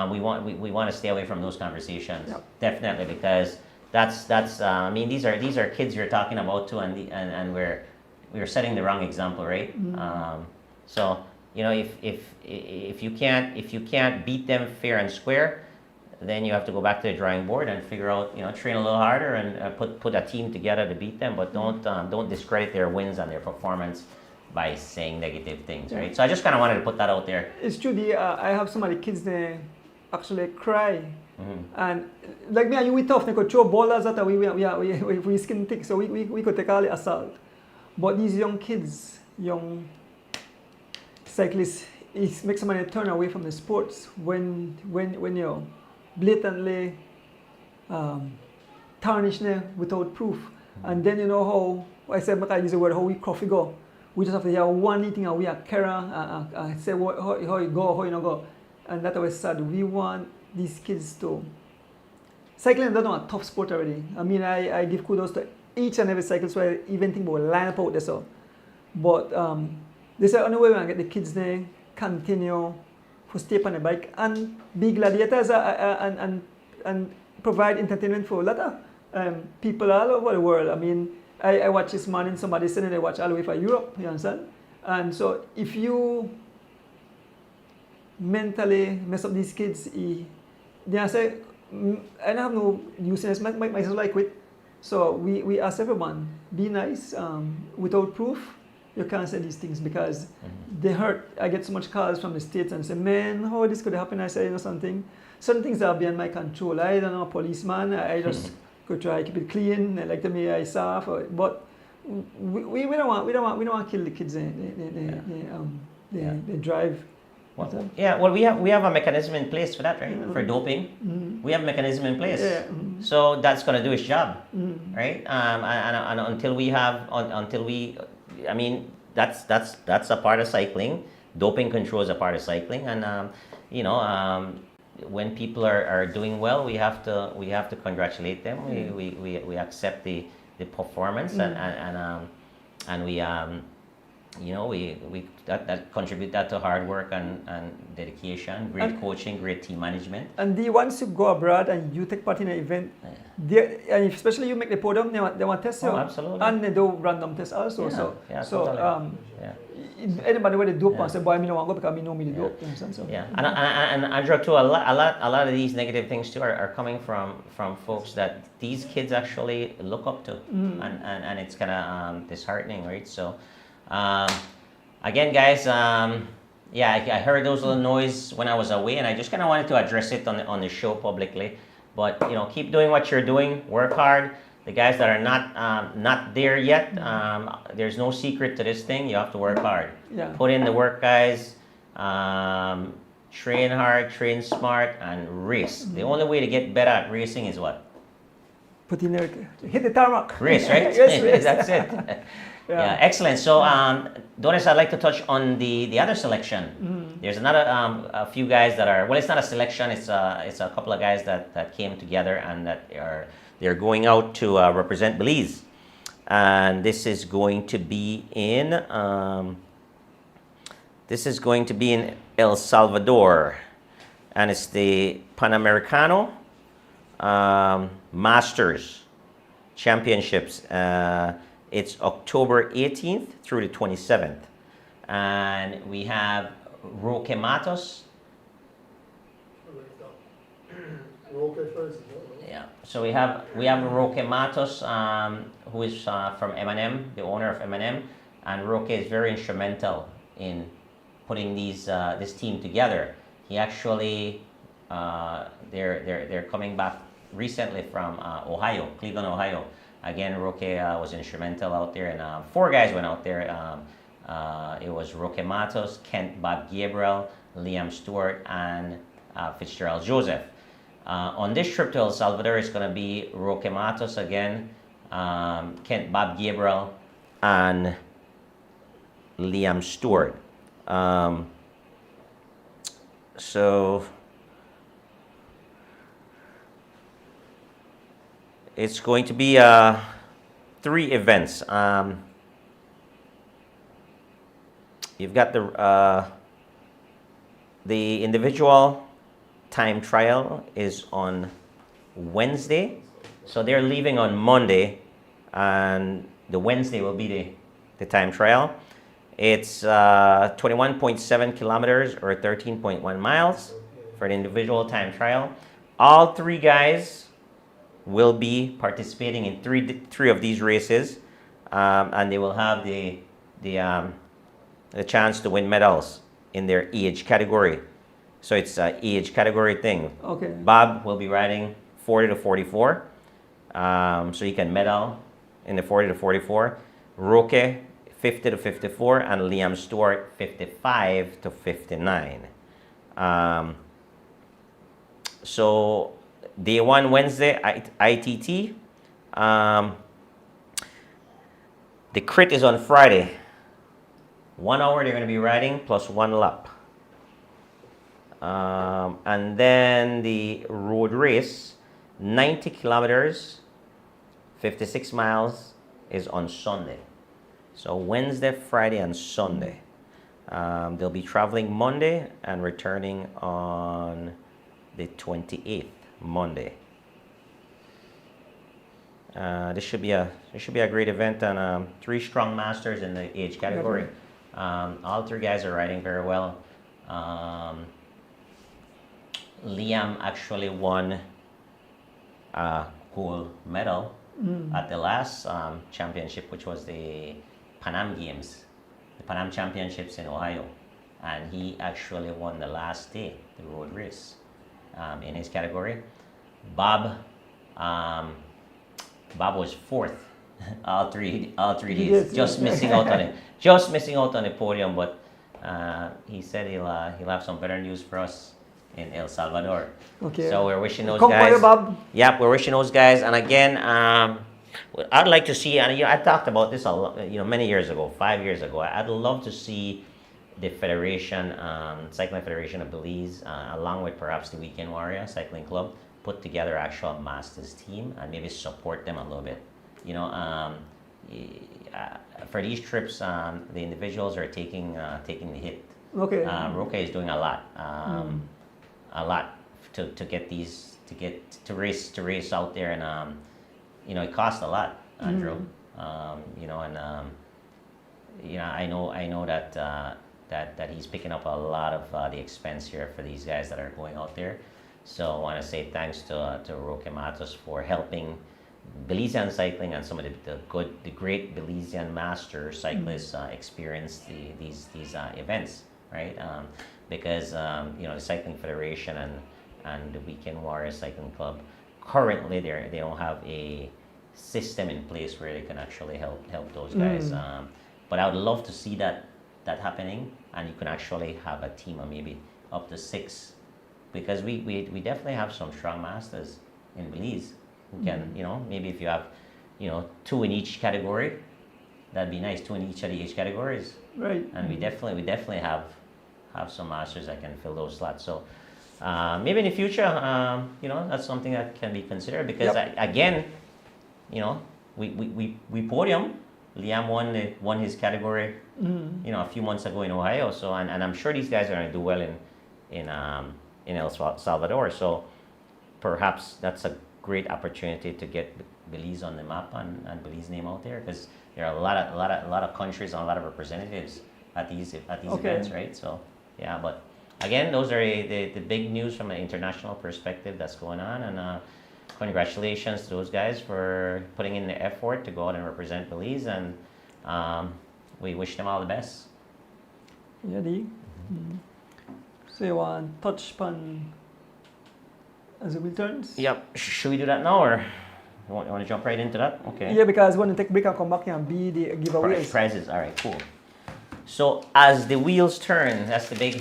we want to stay away from those conversations. Yep. Definitely, because that's I mean these are kids you're talking about too, and we're setting the wrong example, right? So you know, if you can't beat them fair and square, then you have to go back to the drawing board and figure out, you know, train a little harder and put a team together to beat them. But don't discredit their wins and their performance by saying negative things, right? So I just kind of wanted to put that out there. It's true. I have some of the kids there actually cry. And like me and you, we tough. They could throw boulders at us. We skin thick, so we could take all the assault. But these young kids, young cyclists, it makes somebody turn away from the sports when you're blatantly tarnish them without proof. And then you know how I said, I use the word how we coffee go. We just have to hear one thing and we are care and say how you go, how you not go. And that was sad. We want these kids to cycling is not a tough sport already. I mean, I give kudos to each and every cyclist who I even think about line up out there. So. But this is the only way we can get the kids there continue to stay on the bike and be gladiators and provide entertainment for a lot of people all over the world. I mean, I watched this morning, somebody said they watch all the way from Europe, you understand? And so if you mentally mess up these kids, they say, I don't have no use in this, myself like quit. So we ask everyone, be nice, without proof. You can't say these things because they hurt. I get so much calls from the States and say, man, how this could happen? I say, you know something. Certain things are beyond my control. I don't know a policeman. I just could try to keep it clean. I like to make it soft. But we don't want to kill the kids. They drive. Well, we have a mechanism in place for that, right? For doping, we have a mechanism in place. So that's going to do its job, right? And until we, I mean, that's a part of cycling. Doping control is a part of cycling, and you know, when people are doing well, we have to congratulate them. We accept the performance, and we you know, we that contribute that to hard work and dedication, great coaching, great team management. And once you go abroad and you take part in an event, and especially you make the podium, they want to test you. Absolutely. And they do random tests also. Totally. Anybody with a dope and say, boy, I don't want to go because I know me the dope. You understand? So, and Andrew, too, a lot of these negative things too are coming from folks that these kids actually look up to, and it's kind of disheartening, right? So. Again, guys, I heard those little noise when I was away, and I just kind of wanted to address it on the show publicly. But you know, keep doing what you're doing. Work hard. The guys that are not there yet, there's no secret to this thing. You have to work hard. Put in the work, guys. Train hard, train smart, and race. The only way to get better at racing is what? Put in there, hit the tarmac. Race, right? Yes, race. That's it. Yeah, excellent. So, Donis, I'd like to touch on the other selection. There's another a few guys that are, well, it's not a selection. It's a couple of guys that came together and they're going out to represent Belize, and this is going to be in El Salvador, and it's the Panamericano Masters Championships. It's October 18th through the 27th. And we have Roque Matos. Yeah. So we have Roque Matos, who is from M&M, the owner of M&M, and Roque is very instrumental in putting this team together. He actually they're coming back recently from Ohio, Cleveland, Ohio. Again, Roque was instrumental out there, and 4 guys went out there. It was Roque Matos, Kent Bob Gabriel, Liam Stewart, and Fitzgerald Joseph. On this trip to El Salvador, it's going to be Roque Matos again, Kent Bob Gabriel, and Liam Stewart. So it's going to be 3 events. You've got the individual time trial is on Wednesday, so they're leaving on Monday, and the Wednesday will be the time trial. It's 21.7 kilometers or 13.1 miles for an individual time trial. All three guys will be participating in three of these races, and they will have the chance to win medals in their age category. So it's an age category thing. Okay. Bob will be riding 40 to 44, so he can medal in the 40 to 44. Roque 50 to 54, and Liam Stewart 55 to 59. So day one Wednesday ITT. The crit is on Friday. 1 hour they're going to be riding plus 1 lap. And then the road race, 90 kilometers, 56 miles, is on Sunday. So Wednesday, Friday, and Sunday. They'll be traveling Monday and returning on the 28th, Monday. This should be a great event, and 3 strong masters in the age category. All 3 guys are riding very well. Liam actually won a gold medal at the last championship, which was the Pan Am Games, the Pan Am Championships in Ohio, and he actually won the last day, the road race, in his category. Bob was 4th all three days, just missing out on it, just missing out on the podium. But he said he'll have some better news for us in El Salvador. Okay. So we're wishing those Come guys. for you, Bob. Yep, we're wishing those guys. And again, I'd like to see, and I talked about this a lot, many years ago, 5 years ago. I'd love to see the federation, Cycling Federation of Belize, along with perhaps the Weekend Warrior Cycling Club, put together actual masters team and maybe support them a little bit. For these trips, the individuals are taking the hit. Okay. Roque is doing a lot to get to race out there, and it costs a lot, Andrew. I know that he's picking up a lot of the expense here for these guys that are going out there. So I want to say thanks to Roque Matos for helping Belizean cycling and some of the great Belizean master cyclists experience these events, right? Because the Cycling Federation and the Weekend Warrior Cycling Club currently they don't have a system in place where they can actually help those guys. But I would love to see that happening, and you can actually have a team of maybe up to 6, because we definitely have some strong masters in Belize who can, maybe if you have 2 in each category, that'd be nice. 2 in each of the age categories, Right. and we definitely have some masters that can fill those slots. So maybe in the future, that's something that can be considered, because again, we podium. Liam won his category, a few months ago in Ohio. So and I'm sure these guys are going to do well in El Salvador. So perhaps that's a great opportunity to get Belize on the map and Belize name out there, because there are a lot of countries and a lot of representatives at these events, right? So yeah, but again, those are the big news from an international perspective that's going on, and congratulations to those guys for putting in the effort to go out and represent Belize, and we wish them all the best. Yeah, So you want to touch upon as it returns? Yep. Should we do that now, or you want to jump right into that? Okay. Yeah, because when we take a break and come back and be the giveaways. Prizes. All right. Cool. So as the wheels turn, that's the big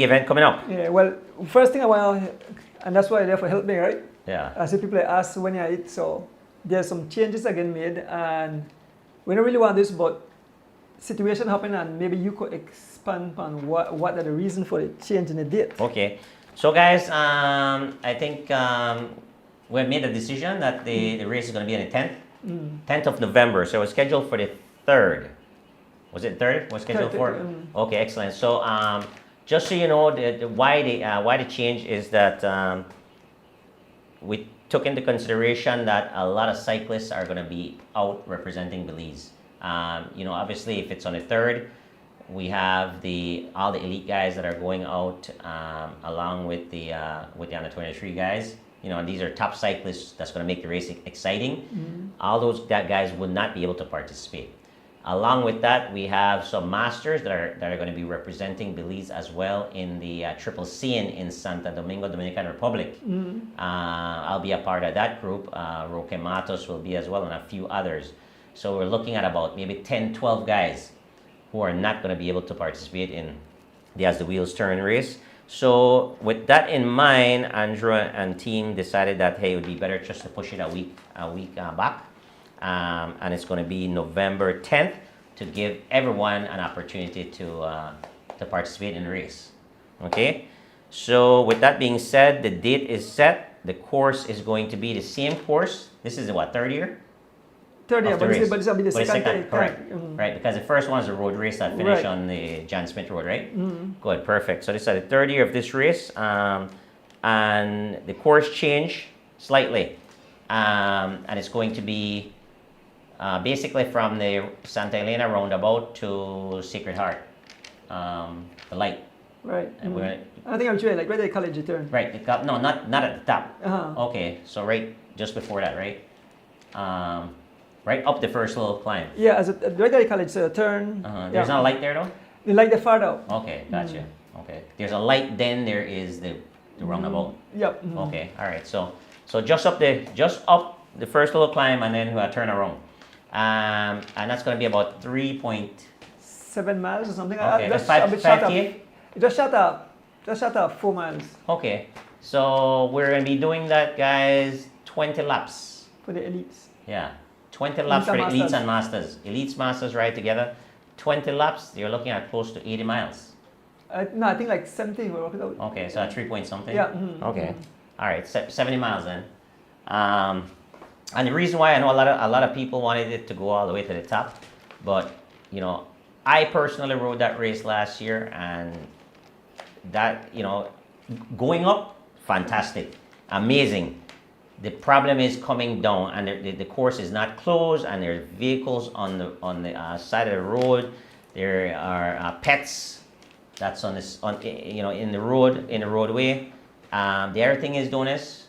event coming up. Yeah. Well, first thing I want, and that's why they're for help me, right? Yeah. I see people ask when I eat, so there's some changes again made, and we don't really want this, but situation happened, and maybe you could expand on what are the reason for the change in the date. Okay. So guys, I think we made a decision that the race is going to be on the 10th of November. So it was scheduled for the 3rd. Was it 3rd? Was scheduled for? Okay, excellent. So just so you know, why the change is that we took into consideration that a lot of cyclists are going to be out representing Belize. Obviously, if it's on the 3rd, we have all the elite guys that are going out along with the under 23 guys. And these are top cyclists that's going to make the race exciting. All those guys would not be able to participate. Along with that, we have some masters that are going to be representing Belize as well in the Triple C in Santo Domingo, Dominican Republic. I'll be a part of that group. Roque Matos will be as well, and a few others. So we're looking at about maybe 10, 12 guys who are not going to be able to participate in the As the Wheels Turn race. So with that in mind, Andrew and team decided that, hey, it would be better just to push it a week back. And it's going to be November 10th to give everyone an opportunity to participate in the race. Okay? So with that being said, the date is set. The course is going to be the same course. This is what, third year? Third year, Of the but race. this will be the second day. Correct. Right, because the first one is a road race that finished Right. on the John Smith Road, right? Good, perfect. So this is the third year of this race, and the course changed slightly, and it's going to be basically from the Santa Elena roundabout to Sacred Heart, the light. Right. And we're I think I'm sure, like right at the college turn. right. No, not at the top. Uh-huh. Okay, so right just before that, right? Right up the first little climb. Yeah, right at the college turn. There's not a light there though? The light the far out. Okay, gotcha. Okay. There's a light, then there is the roundabout. Yep. Okay, all right. So just up the first little climb, and then we'll turn around. And that's going to be about 7 miles or something. Okay, Just that's a bit short 5K? of. Just short of 4 miles Okay, so we're going to be doing that, guys, 20 laps. for the elites. Yeah, 20 laps for and the elites masters. and masters. Elites, masters, right together. 20 laps, you're looking at close to 80 miles. No, I think like 17 we're working out. Okay, so at 3 point something? Yeah. Okay. All right, 70 miles then. And the reason why I know a lot of people wanted it to go all the way to the top, but I personally rode that race last year, and that going up, fantastic, amazing. The problem is coming down, and the course is not closed, and there are vehicles on the side of the road. There are pets that's in the roadway. The other thing is, Donis,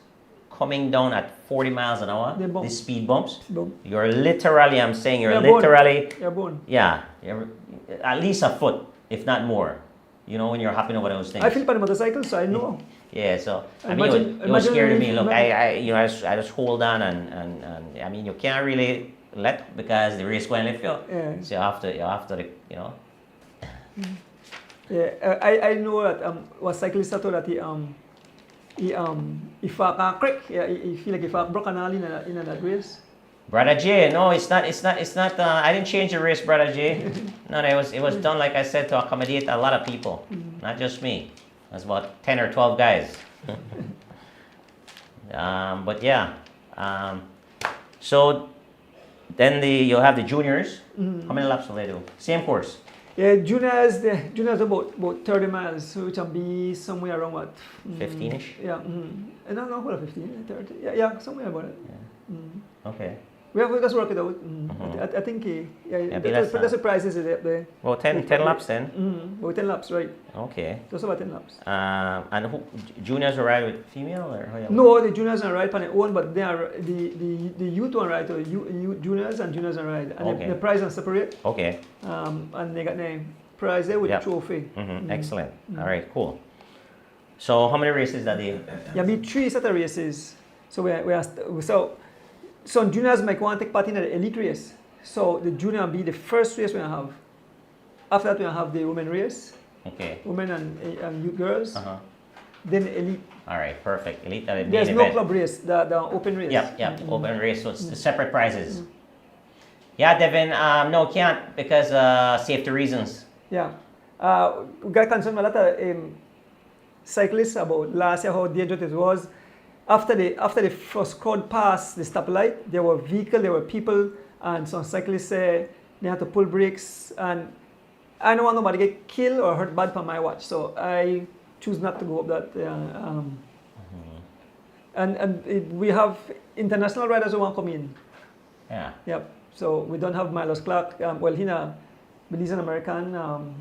coming down at 40 miles an hour, The bump. the speed bumps. Bump. You're literally, I'm saying, you're You're born. literally, You're born. yeah, you're at least a foot, if not more. When you're hopping over those things. I feel by the motorcycle, so I know. Yeah, so I Imagine- mean, it was imagine scary to if- me. Look, imagine- I just hold on, and I mean, you can't really let, because the race going to lift you. Yeah. So you have to, Yeah, I know that was cyclist that told that he fought a crack. Yeah, he feel like he fought broke an arm in that race. Brother J, no, it's not. I didn't change the race, Brother J. No, it was done, like I said, to accommodate a lot of people, not just me. There's about 10 or 12 guys. But yeah, so then you'll have the juniors. How many laps will they do? Same course. Yeah, juniors about 30 miles, so which will be somewhere around what? 15-ish? Yeah. I don't know, what 15, 30. Yeah, somewhere about it. Okay. We just work it out. I think Yeah, be less the surprises is up there. Well, 10 laps then. About 10 laps, right? Okay. Just about 10 laps. And juniors will ride with female, or how you? No, the juniors are ride on their own, but they are the youth one ride, so juniors and juniors are ride, and Okay. the prize are separate. Okay. And they got the prize there with Yep. trophy. Excellent. All right. Cool. So how many races that day? Yeah, be 3 set of races. So juniors might want to take part in the elite race. So the junior will be the first race we have. After that we have the women race, Okay. women and youth girls. Then the elite. All right. Perfect. Elite at the main There's no event. club race, the open race. Yep. Open race, so it's the separate prizes. Yeah, Devin. No, can't, because safety reasons. Yeah. We got concerned a lot of cyclists about last year how dangerous it was. After the first crowd passed the stoplight, there were vehicles, there were people, and some cyclists say they had to pull brakes, and I don't want nobody get killed or hurt bad for my watch, so I choose not to go up that. And we have international riders who want to come in. Yeah. Yep. So we don't have Milos Clark. Well, he's an American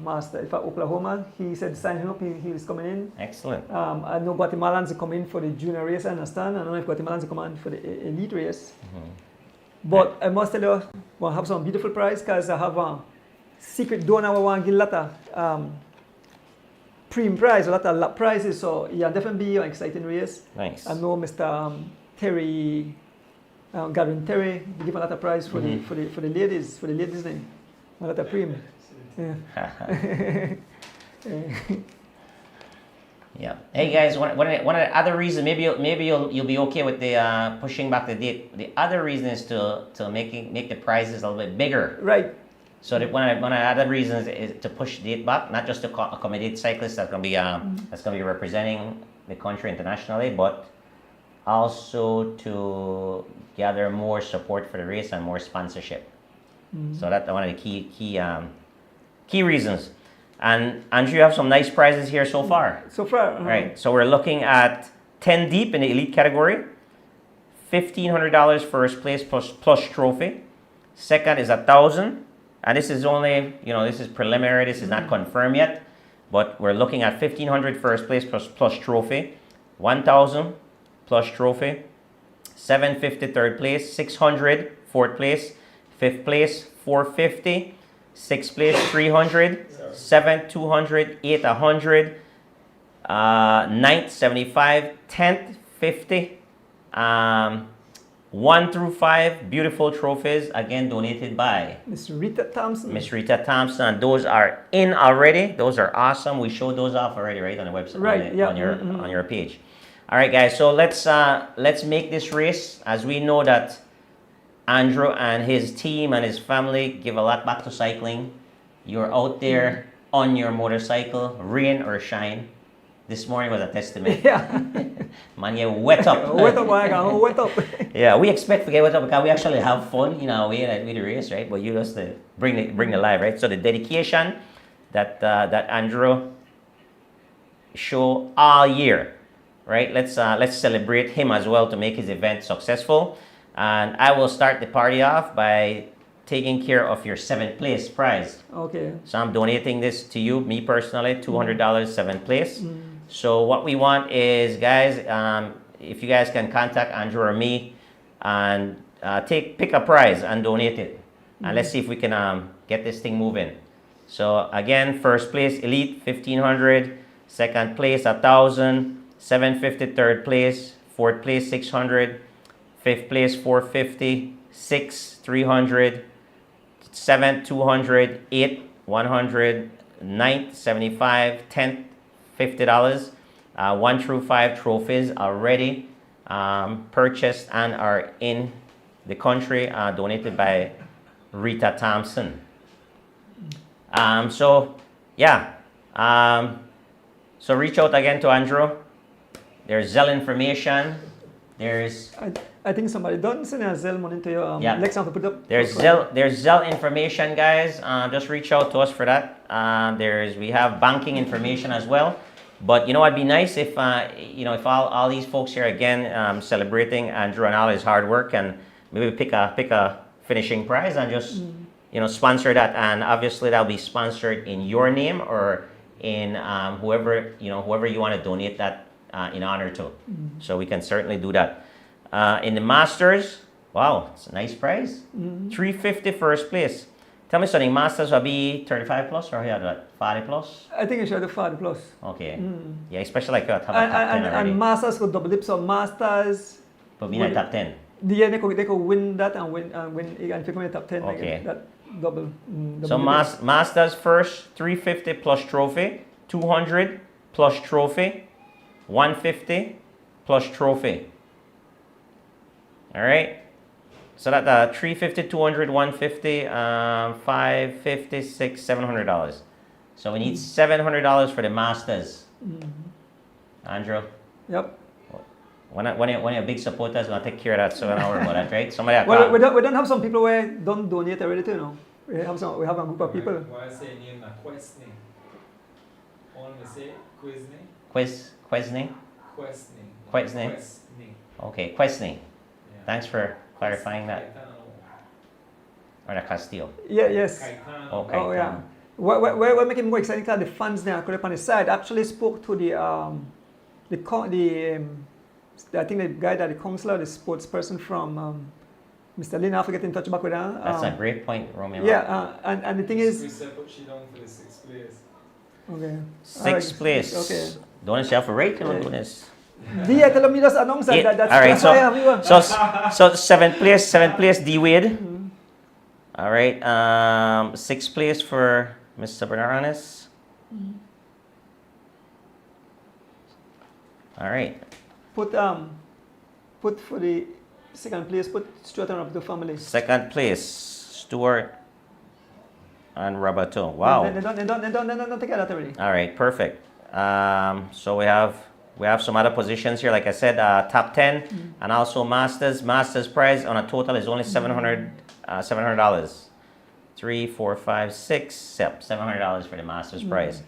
master for Oklahoma. He said sign him up. He is coming in. Excellent. I know Guatemalans are coming for the junior race. I understand. I don't know if Guatemalans are coming for the elite race. But I must tell you, we'll have some beautiful prize because I have a secret donor. I want to give a lot of premium prize, a lot of lap prizes. So yeah, definitely be an exciting race. Nice. I know Mr. Terry, Gavin Terry, give a lot of prize for the ladies, name. A lot of premium. Yeah. Yeah. Hey guys, one of the other reasons, maybe you'll be okay with the pushing back the date. The other reason is to make the prizes a little bit bigger. Right. So one of the other reasons is to push the date back, not just to accommodate cyclists that's gonna be representing the country internationally, but also to gather more support for the race and more sponsorship. So that's one of the key reasons. And Andrew, you have some nice prizes here so far. So far. Right. So we're looking at 10 deep in the elite category, $1,500 first place plus trophy. Second is $1,000, and this is only, this is preliminary. This is not confirmed yet, but we're looking at $1,500 first place plus trophy, $1,000 plus trophy, $750 third place, $600 fourth place, fifth place $450, sixth place $300, seventh $200, eighth $100, ninth $75, 10th $50. 1 through 5 beautiful trophies, again donated by Miss Rita Thompson. Miss Rita Thompson. Those are in already. Those are awesome. We showed those off already, right, on the website, right? On your page. All right, guys. So let's make this race, as we know that Andrew and his team and his family give a lot back to cycling. You're out there on your motorcycle, rain or shine. This morning was a testament. Yeah. Man, you wet up. Wet up. Yeah, we expect to get wet up because we actually have fun in our way with the race, right? But you just bring the life, right? So the dedication that Andrew show all year, right? Let's celebrate him as well to make his event successful. And I will start the party off by taking care of your 7th place prize. Okay. So I'm donating this to you, me personally, $200, 7th place. So what we want is, guys, if you guys can contact Andrew or me and pick a prize and donate it. And let's see if we can get this thing moving. So again, first place, elite, $1,500. Second place, $1,000. $750, third place. Fourth place, $600. Fifth place, $450. Sixth, $300. Seventh, $200. Eighth, $100. Ninth, $75. 10th, $50. 1 through 5 trophies already purchased and are in the country, donated by Rita Thompson. So reach out again to Andrew. There's Zelle information. There's I think somebody done send a Zelle money to you. Lex have to put up. There's Zelle information, guys. Just reach out to us for that. We have banking information as well. But it'd be nice if if all these folks here again celebrating Andrew and all his hard work, and maybe pick a finishing prize and just sponsor that, and obviously that'll be sponsored in your name or in whoever you want to donate that in honor to. So we can certainly do that. In the Masters, wow, it's a nice prize. $350 first place. Tell me something, Masters will be 35 plus or 40 plus? I think it should be 40 plus. Okay. Yeah, especially like top 10 already. And Masters could double dip, so Masters. But be in the top 10. Yeah, they could win that and win and if you come in the top 10, okay. That double. So Masters first, $350 plus trophy, $200 plus trophy, $150 plus trophy. All right. So that $350, $200, $150, $550, $600, $700. So we need $700 for the Masters. Andrew. Yep. One of your big supporters gonna take care of that, so don't worry about that, right? Somebody. Well, we don't have some people where don't donate already too, no. We have a group of people. Why I say name na questioning? Only say questioning. Questioning. Okay, questioning. Yeah. Thanks for clarifying that. Or the Castillo? Yeah, yes. Kaikan. Okay. Oh yeah. What make it more exciting? Because the fans there could on the side actually spoke to I think the guy that the counselor, the sports person from Mr. Lin. I have to get in touch back with her. That's a great point, Romeo. Yeah, and the thing is, Chris put she down for the 6th place. okay. Sixth place. Okay. Don't yourself a rate on Yeah. doing this. Yeah, tell me just announce that. Yeah, That's all right, that's why I have you. So seventh place, D Wade. All right. Sixth place for Mr. Bernardes. All right. Put for the second place. Put Stuart and Roberto family. Second place, Stuart and Roberto. Wow. They don't take that already. All right, perfect. So we have some other positions here. Like I said, top 10 and also masters. Masters prize on a total is only $700. $3, $4, $5, $6, yep, $700 for the masters prize.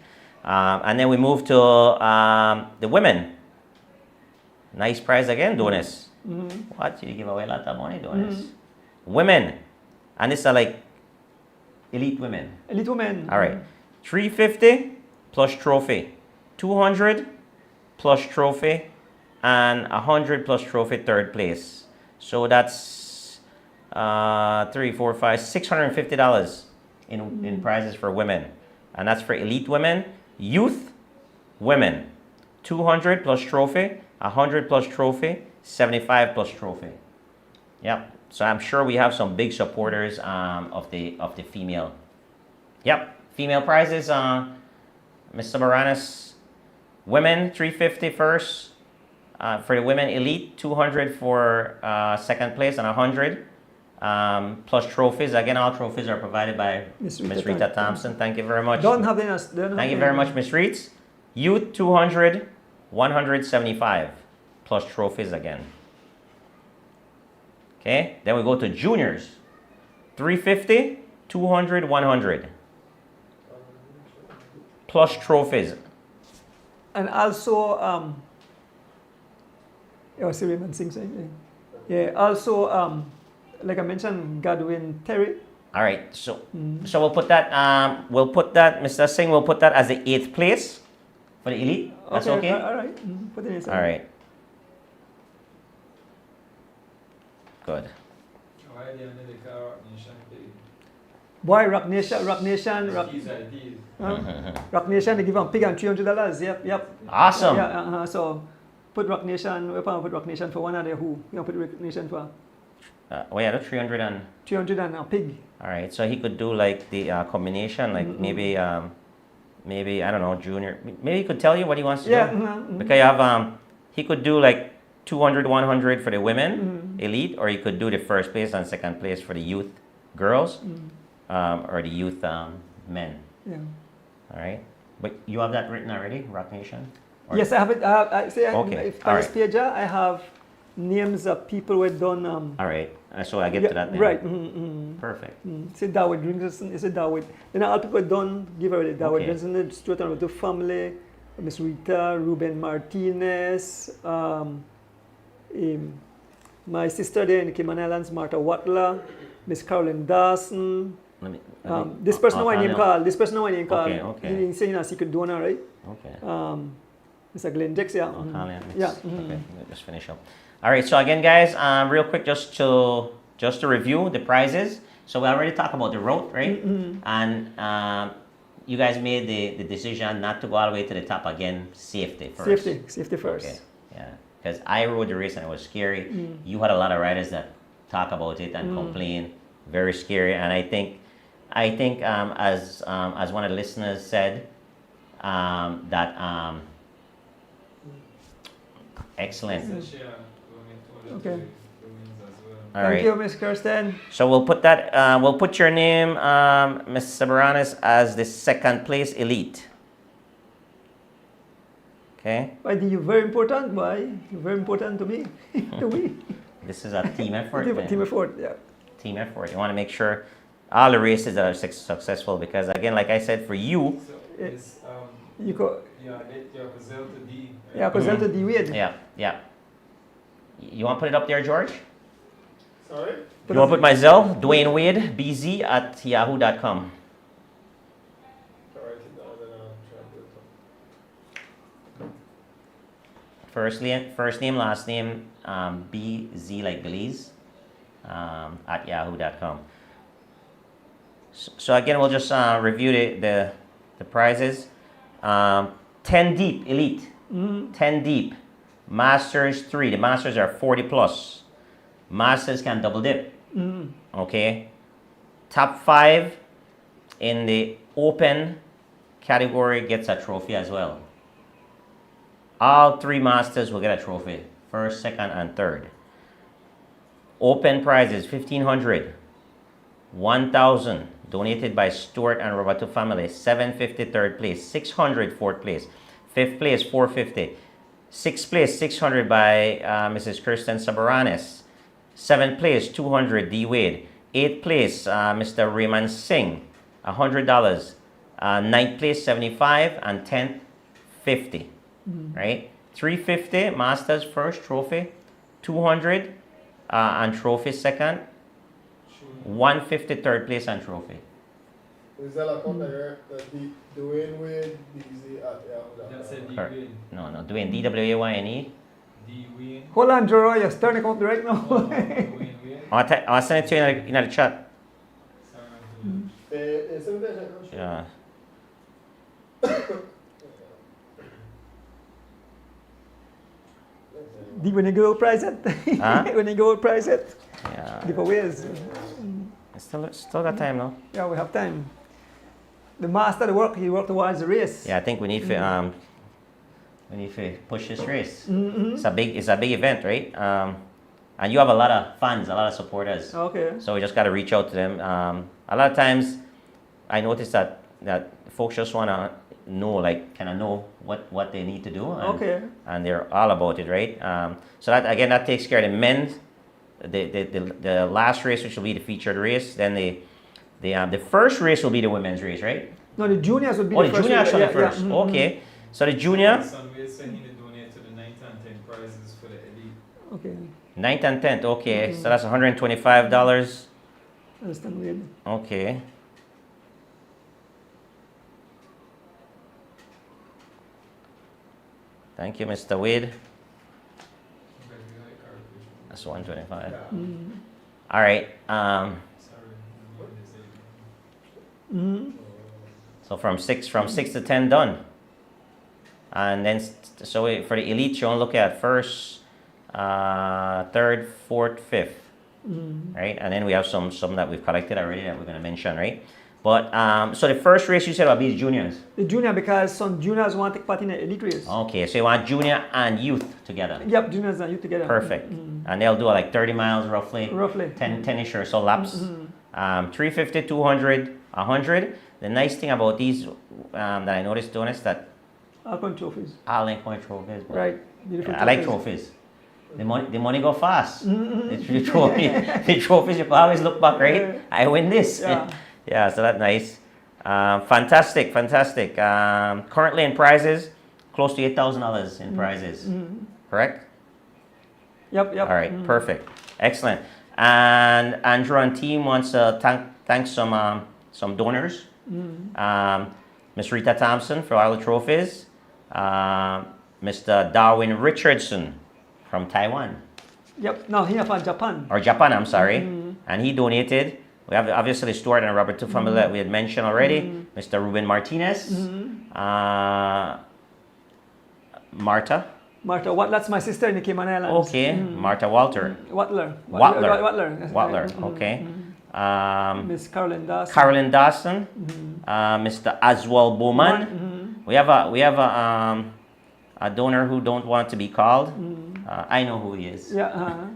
And then we move to the women. Nice prize again, doing this. What? You give away a lot of money doing this. Women, and these are like elite women. Elite women. All right, $350 plus trophy, $200 plus trophy, and $100 plus trophy third place. So that's $3, $4, $5, $650 in prizes for women, and that's for elite women. Youth women, $200 plus trophy, $100 plus trophy, $75 plus trophy. Yep. So I'm sure we have some big supporters of the female. Yep. Female prizes. Mr. Baranas, women $350 first for the women elite, $200 for second place, and $100 plus trophies. Again, all trophies are provided by Miss Miss Rita Rita Thompson. Thank you very much. Don't have any. Thank you very much, Miss Reeds. Youth $200, $175 plus trophies again. Okay, then we go to juniors. $350, $200, $100 plus trophies. And also, see Raymond Singh saying, yeah. Also, like I mentioned, Godwin Terry. All right, so we'll put that. Mr. Singh will put that as the 8th place for the elite. That's okay. All right. Put it inside. All right. Good. Why they under the car Nation pay? Boy, Rock Nation, Rock Nation, they give them pig and $300. Yep. Awesome. Yeah. So put Rock Nation. We're put Rock Nation for one of the who. You put Rock Nation for The 300 and. 300 and a pig. All right, so he could do like the combination, like maybe I don't know, junior. Maybe he could tell you what he wants to do. Because you have he could do like 200, 100 for the women elite, or he could do the first place and second place for the youth girls, or the youth men. Yeah. All right, but you have that written already, Rock Nation? Or Yes, I have it. Okay, If all on this right. page, I have names of people who had done. All right, so I get to that then. Right. Perfect. Say Dawood Ringerson. Is it Dawood? Then all people don't give away Dawood Okay. Ringerson, Stuart and the family, Miss Rita, Ruben Martinez, my sister there in the Cayman Islands, Martha Watler, Miss Carolyn Dawson. This person know my name called. This person know my name called. Okay. He's saying a secret donor, right? Okay. Mr. Glenn Dex, yeah. Yeah. Okay, we'll just finish up. All right, so again, guys, real quick, just to review the prizes. So we already talked about the route, right? And you guys made the decision not to go all the way to the top again. Safety first. Safety first. Okay. Yeah, because I rode the race and it was scary. You had a lot of riders that talk about it and complain. Very scary, and I think as one of the listeners said, that excellent. Okay. All Thank right. you, Miss Kirsten. So we'll put that. We'll put your name, Mr. Baranas, as the second place elite. Okay. Why do you very important? Why? You're very important to me. To me. This is a team effort. Team effort, yeah. Team effort. You want to make sure all the races are successful, because again, like I said, for you. So it's You go. you're Cosell to D. Yeah, because to D Wade. Yeah. You want to put it up there, George? Sorry? You want to put my Zell? Dwayne Wade, bz@yahoo.com. I'll write it down and I'll try to do it. First name, last name, BZ like Belize, at yahoo.com. So again, we'll just review the prizes. 10 deep, elite. 10 deep. Masters 3. The masters are 40 plus. Masters can double dip. Okay. Top 5 in the open category gets a trophy as well. All 3 masters will get a trophy. First, second, and third. Open prizes, 1,500. 1,000 donated by Stuart and Roberto family. 750 third place. 600 fourth place. Fifth place, 450. Sixth place, 600 by Mrs. Kirsten Sabaranes. Seventh place, 200, D. Wade. Eighth place, Mr. Raymond Singh, $100. Ninth place, 75, and 10th, 50. Right? 350, Masters first, trophy. 200, and trophy second. 150, third place, and trophy. Is that a account there? The Dwayne Wade, BZ at Yahoo.com. That's it, D Correct. Wayne. No, Dwayne, D-W-A-Y-N-E. D Wayne. Hold on, Jero, you're starting out right now. Dwayne Wayne. I'll send it to you in the chat. Yeah. When you go prize it, Huh? when you go prize it, Yeah. giveaways. Still got time, no? Yeah, we have time. The master, he worked towards the race. Yeah, I think we need to push this race. It's a big event, right? And you have a lot of fans, a lot of supporters. Okay. So we just got to reach out to them. A lot of times, I notice that folks just want to know, kind of know what they need to do. And, Okay. And they're all about it, right? So that takes care of the men's. The last race, which will be the featured race. Then the first race will be the women's race, right? No, the juniors would be Oh, the the first. junior actually yeah, first. yeah, Okay. So the junior, Sunway said he would donate to the 9th and 10th prizes for the elite. Okay. 9th and 10th. Okay. So that's $125. Understand weird. Okay. Thank you, Mr. Wade. That's 125. All right. So from six to 10 done. And then for the elite, you want to look at first, third, fourth, fifth, right? And then we have some that we've collected already that we're going to mention, right? But so the first race you said will be the juniors. The junior, because some juniors want to take part in the elite race. Okay, so you want junior and youth together. Yep, juniors and youth together. Perfect. And they'll do like 30 miles roughly. Roughly. 10-ish or so laps. 350, 200, 100. The nice thing about these that I noticed, doing is that Alcohol trophies. all point trophies. But Right. Beautiful I like trophies. The money go fast. The trophies, you always look back, right? Yeah. I win this. Yeah. Yeah, so that's nice. Fantastic. Currently in prizes, close to $8,000 in prizes. Correct? Yep. All right, perfect. Excellent. And Andrew and team wants to thank some donors. Miss Rita Thompson for all the trophies. Mr. Darwin Richardson from Taiwan. Yep. No, here from Japan. Or Japan, I'm sorry. And he donated. We have obviously Stuart and Robert, two family that we had mentioned already. Mr. Ruben Martinez. Marta. Martha, that's my sister in the Cayman Islands. Okay. Marta Walter. Watler. Watler. Okay. Miss Carolyn Dawson. Carolyn Dawson. Mr. Aswell Bowman. We have a donor who don't want to be called. I know who he is. Yeah.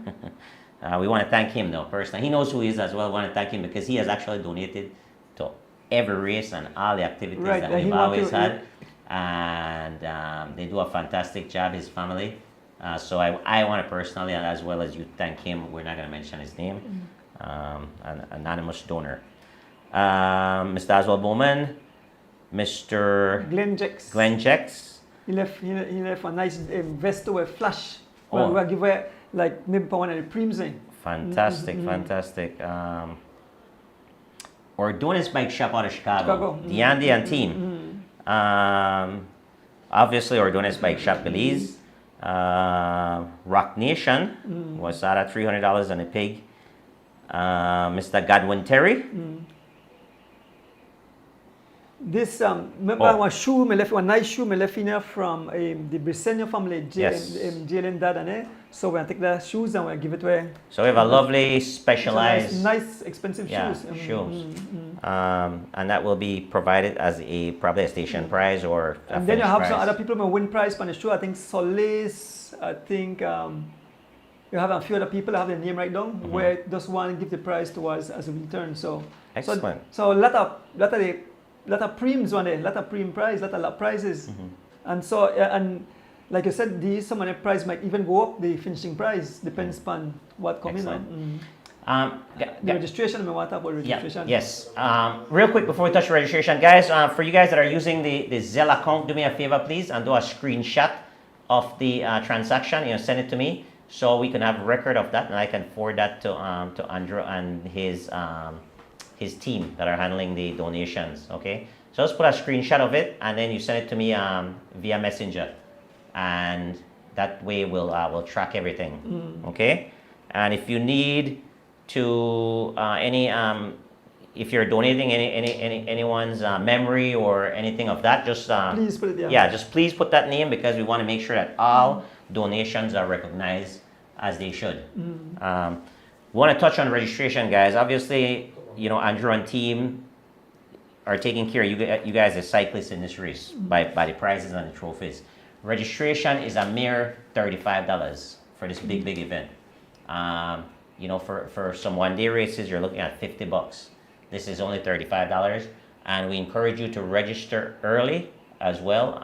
We want to thank him though personally. He knows who he is as well. We want to thank him because he has actually donated to every race and all the activities Right, that he we've want always to- had. And they do a fantastic job, his family. So I want to personally, and as well as you, thank him. We're not going to mention his name. An anonymous donor. Mr. Aswell Bowman, Mr. Glenn Jex. Glenn Jex. He left a nice vest with flash. Oh. Well, we'll give away like maybe for one of the preems. Fantastic, fantastic. Ordonez Bike Shop out of Chicago. Deandy and team. Obviously, Ordonez Bike Shop Belize. Rock Nation was out at $300 on a pig. Mr. Godwin Terry. This remember one shoe me left, one nice shoe me left in here from the Briseño family, Jalen Dad and so we're gonna take the shoes and we'll give it away. So we have a lovely specialized nice expensive shoes. shoes. And that will be provided as probably a station prize or a and then you finished have prize. some other people may win prize for the shoe. I think Solis, I think you have a few other people that have their name right down where just want to give the prize to us as a return. So Excellent. So a lot of preems on there, lot of preem prize, lot of prizes. And so and like you said, some of the prize might even go up the finishing prize, depends upon what comes in. The registration, I want to talk about registration. Yes. Real quick before we touch registration, guys, for you guys that are using the Zelle account, do me a favor, please, and do a screenshot of the transaction. Send it to me so we can have a record of that, and I can forward that to Andrew and his team that are handling the donations. Okay. So let's put a screenshot of it, and then you send it to me via Messenger, and that way we'll track everything. Okay. And if you need to if you're donating anyone's memory or anything of that, just please put it just please put that name, because we want to make sure that all donations are recognized as they should. Want to touch on registration, guys. Obviously, Andrew and team are taking care of you guys as cyclists in this race by the prizes and the trophies. Registration is a mere $35 for this big event. For some one-day races, you're looking at $50. This is only $35, and we encourage you to register early as well.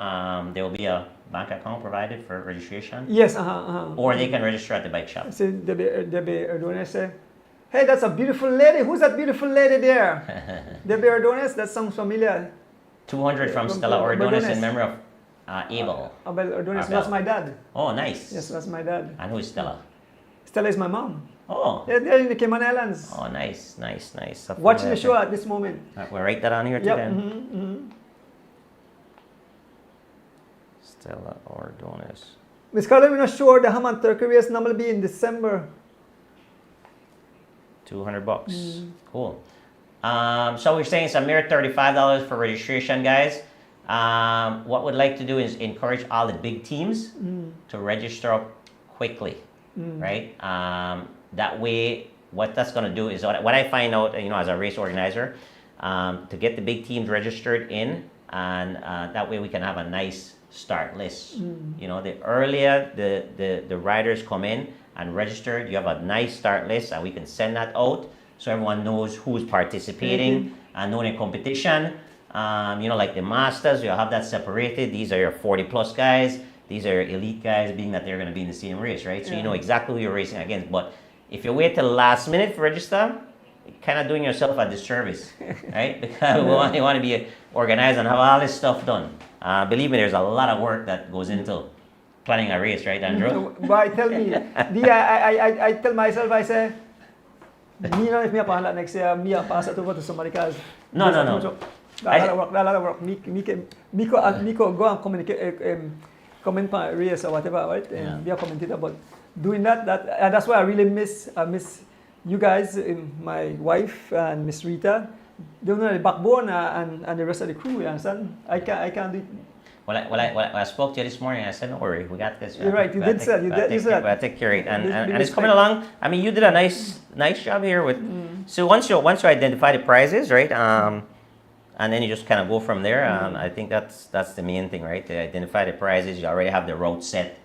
There will be a bank account provided for registration. Yes, Or they can register at the bike shop. So Debbie Ordonez say, hey, that's a beautiful lady. Who's that beautiful lady there? Debbie Ordonez, that sounds familiar. 200 from Stella Ordonez in memory of Abel. Abel Ordonez, that's my dad. Oh, nice. Yes, that's my dad. And who is Stella? Stella is my mom. Oh. They're in the Cayman Islands. Oh, nice. Watching the show at this moment. We'll write that on here too then. Stella Ordonez. Miss Carla, we're not sure the ham and turkey race normally be in December. $200. Cool. So we're saying it's a mere $35 for registration, guys. What we'd like to do is encourage all the big teams to register up quickly, right? That way, what that's going to do is what I find out, as a race organizer, to get the big teams registered in, and that way we can have a nice start list. The earlier the riders come in and registered, you have a nice start list, and we can send that out so everyone knows who's participating and knowing competition. Like the masters, you'll have that separated. These are your 40+ guys. These are your elite guys, being that they're going to be in the same race, right? So you know exactly who you're racing against. But if you wait till the last minute to register, you're kind of doing yourself a disservice, right? Because you want to be organized and have all this stuff done. Believe me, there's a lot of work that goes into planning a race, right, Andrew? But tell me, I tell myself, I say, if me pass that next year, me pass it over to somebody else. No. A lot of work. Me go and communicate, comment on race or whatever, right? And be a commentator. But doing that's why I really miss you guys, my wife and Miss Rita. They know the backbone and the rest of the crew. You understand? I can't do it. Well, I spoke to you this morning. I said, "Don't worry, we got this." You're right. You did say that. We'll take care of it, and it's coming along. I mean, you did a nice job here with. So once you identify the prizes, right? And then you just kind of go from there. I think that's the main thing, right? To identify the prizes, you already have the route set,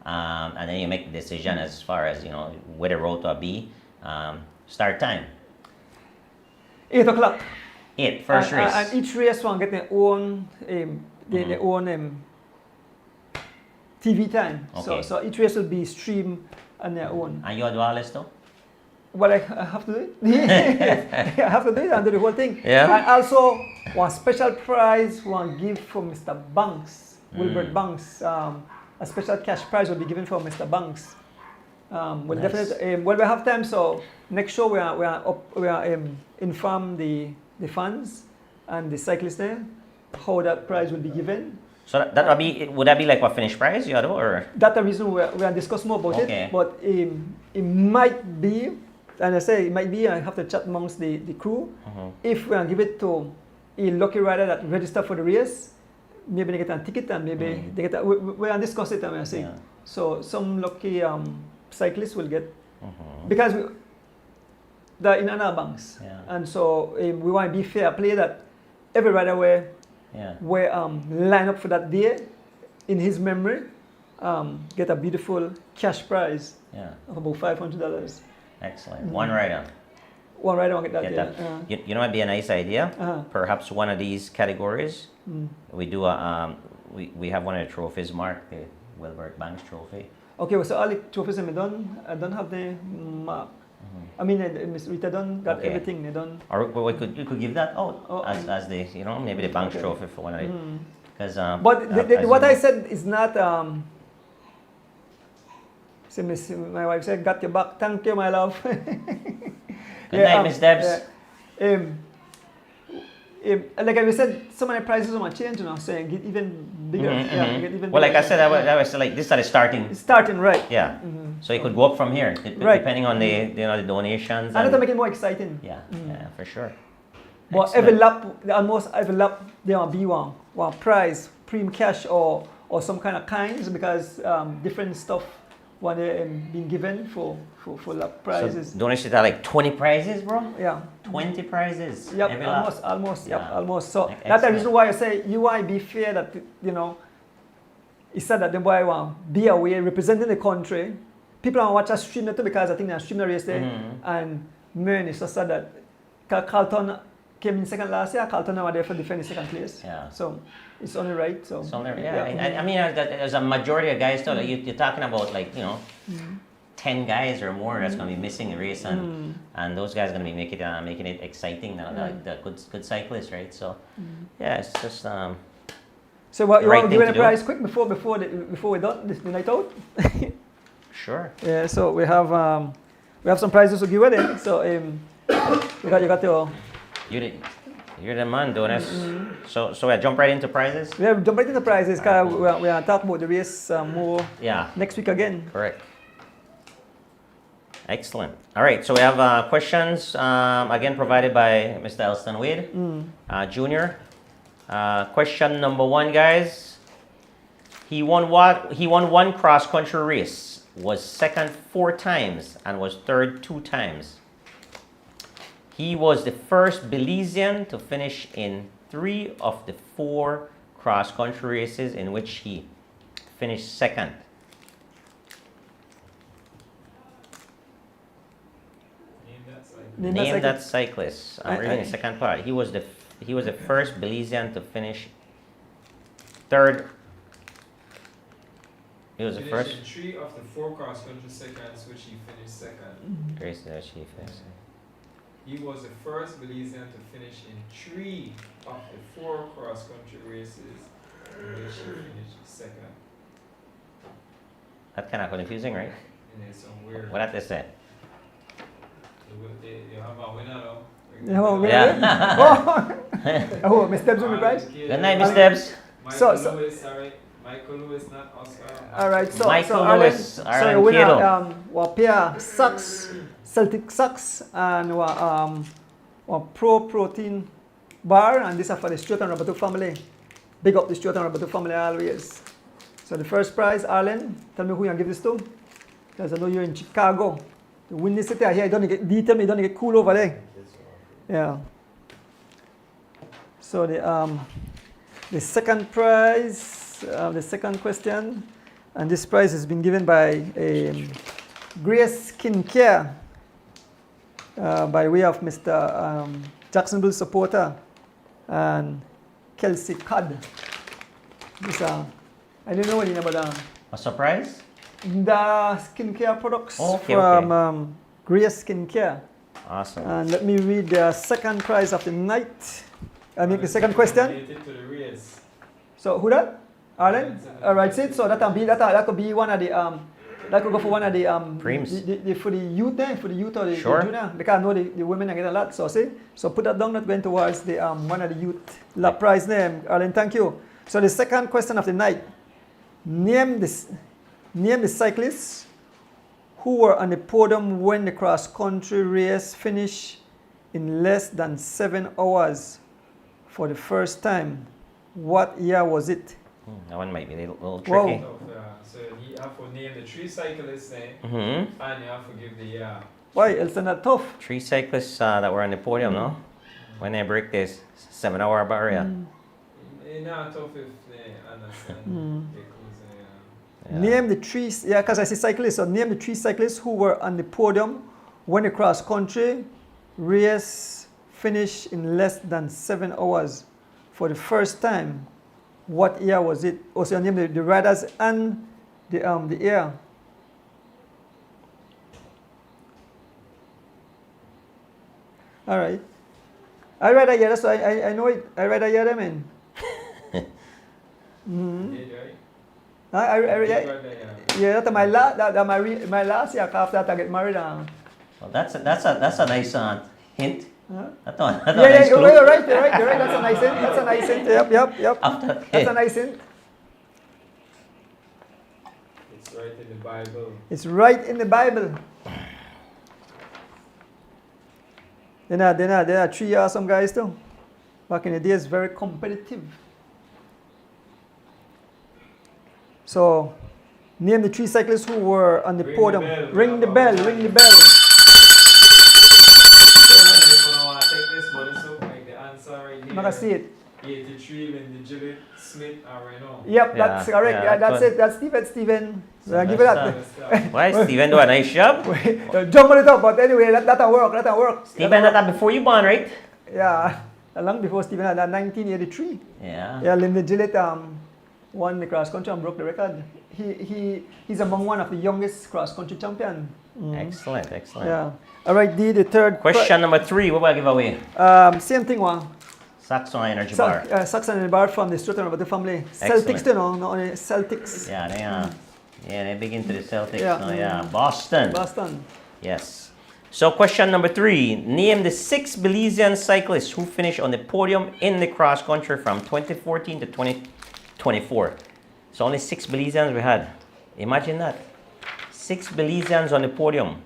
and then you make the decision as far as where the route will be. Start time. 8 o'clock. 8 first race. And each race will get their own their own TV time. Okay. So each race will be streamed on their own. And you do all this too? Well, I have to do it. I have to do it and do the whole thing. Yeah. And also, one special prize, one gift for Mr. Banks, Wilbert Banks. A special cash prize will be given for Mr. Banks. We'll Nice. definitely, well, we have time, so next show we are inform the fans and the cyclists there how that prize will be given. So that would that be like a finished prize, you know, or That's the reason we are discussing more about Okay. it. But it might be, and I say it might be, I have to chat amongst the crew. If we give it to a lucky rider that register for the race, maybe they get a ticket and maybe they get we are discuss it and I say. Yeah. So some lucky cyclists will get, because they're in another banks. Yeah. And so we want to be fair play that every rider will line up for that day in his memory, get a beautiful cash prize of about $500. excellent. One rider. One rider will get that Get day. that. You know, it'd be a nice idea. Perhaps one of these categories. We do a we have one of the trophies marked, the Wilbert Banks Trophy. Okay, well, so all the trophies are done. I don't have the map. I mean, Miss Rita done got Okay. everything they done. Or you could give that out Oh, as the, you know, maybe the Banks Okay. Trophy for one of the, because But as what you- I said is not. See, my wife said, "Got your back. Thank you, my love." Good night, Miss Debs. Like I said, so many prices are change, you know. So you get even bigger. Yeah, you get even Well, like bigger. I said, that was like this are the starting. It's starting right. Yeah. So it could go up from here, Right. depending on the the donations. And that'll make it more exciting. Yeah, yeah, for sure. But every lap, almost every lap, there will be one prize, premium cash or some kind of kinds, because different stuff when they being given for lap prizes. So donations are like 20 prizes, bro. Yeah. 20 prizes. Yep, every lap. almost, Yeah. almost. So Excellent. that's the reason why I say you want to be fair that, you know, he said that the boy want to be away representing the country. People want to watch us stream it too, because I think they're streaming the race there. And man, it's just sad that Carlton came in second last year. Carlton now are there for defending second place. Yeah. So it's only right. So So I mean, there's a majority of guys still. You're talking about, like, you know, 10 guys or more that's going to be missing a race, and those guys are going to be making it exciting now. The good cyclists, right? So yeah, it's just So what you right want to thing give to any do. prize quick before we're done the night out? sure. Yeah. So we have some prizes to give away then. So you got your. You're the man doing this. So I jump right into prizes. We have jump right into prizes because we are talking about the race more Yeah. next week again. Correct. Excellent. All right, so we have questions, again provided by Mr. Elston Wade, Jr. Question number 1, guys. He won one cross-country race, was second 4 times, and was third 2 times. He was the first Belizean to finish in 3 of the 4 cross-country races in which he finished second. Name that cyclist. I'm reading the second part. He was the first Belizean to finish third. He was the first. In 3 of the 4 cross-country seconds, which he finished second. Race that she finished. He was the first Belizean to finish in 3 of the 4 cross-country races, in which he finished second. That's kind of confusing, right? And there's some weird. What did they say? You have a winner though. You have a winner? Yeah. Oh, Miss Debs on the prize? Good night, Miss Debs. Michael So- Lewis, sorry. Michael Lewis, not Oscar. All right, so Michael Arlen, Lewis, so Arlen your winner, Cato. wa pair socks, Celtic socks, and wa pro protein bar, and this are for the Stuart and Roberto family. Big up the Stuart and Roberto family always. So the first prize, Arlen, tell me who you give this to, because I know you're in Chicago. The windy city here, you don't get detail, you don't get cool over there. Yeah. So the second prize, the second question, and this prize has been given by Grace Skincare by way of Mr. Jacksonville supporter and Kelsey Codd. This, I don't know anything about A surprise? the skincare products Okay, from Grace Skincare. Awesome. And let me read the second prize of the night. I make the second question. Related to the race. So who that? Arlen? Alright, see, so that could be one of the like we go for one of the Preems. for the youth there, for the youth or the Sure. junior, because I know the women are getting a lot. So see, so put that down. Not going towards the one of the youth lap prize name. Arlen, thank you. So the second question of the night: name the cyclists who were on the podium when the cross country race finished in less than 7 hours for the first time. What year was it? That one might be a little Whoa. tricky. So you have to name the 3 cyclists name, Mm-hmm. and you have to give the year. Why? It's not tough. 3 cyclists that were on the podium, no? When they break this 7-hour barrier. It's not tough if they understand. Because, Yeah. Name the 3, yeah, because I see cyclists. So name the 3 cyclists who were on the podium when the cross country race finished in less than 7 hours for the first time. What year was it? Also, name the riders and the year. All right. I read a year, that's why I know it. I read a year, I mean. right? I, yeah, Right there, yeah, that's my my last year after that I get married. Well, that's a nice hint. Huh? That's a Yeah, nice clue. you're right. That's a nice hint. That's a nice hint. Yep. After, That's a nice hint. It's right in the Bible. It's right in the Bible. There are 3 awesome guys too. Back in the days, very competitive. So, name the 3 cyclists who were on the Ring the podium. bell. Ring the bell. Ring the bell. If you want to take this, but it's so like the answer right here. I'm not gonna see it. 83, Linda Gillett, Smith, and Renault. Yep, that's Yeah, correct. yeah, Yeah, that's that's it. That's Steven. So give it that. Why Steven do a nice job? Jumble it up, but anyway, that'll work. Steven had that before you born, right? Yeah, long before Steven had that, 1983. Yeah. Yeah, Linda Gillett won the cross country and broke the record. He's among one of the youngest cross country champion. Excellent. Yeah. All right, D, the third Question number 3, what will I give away? same thing, one. Saxon Energy Bar. Saxon and Bar from the Stratton of the family. Excellent. Celtics, you know, not only Celtics. Yeah, they are. Yeah, they big into the Celtics. Yeah. No, yeah. Boston. Boston. Yes. So question number 3. Name the 6 Belizean cyclists who finished on the podium in the cross country from 2014 to 2024. So only 6 Belizeans we had. Imagine that. 6 Belizeans on the podium.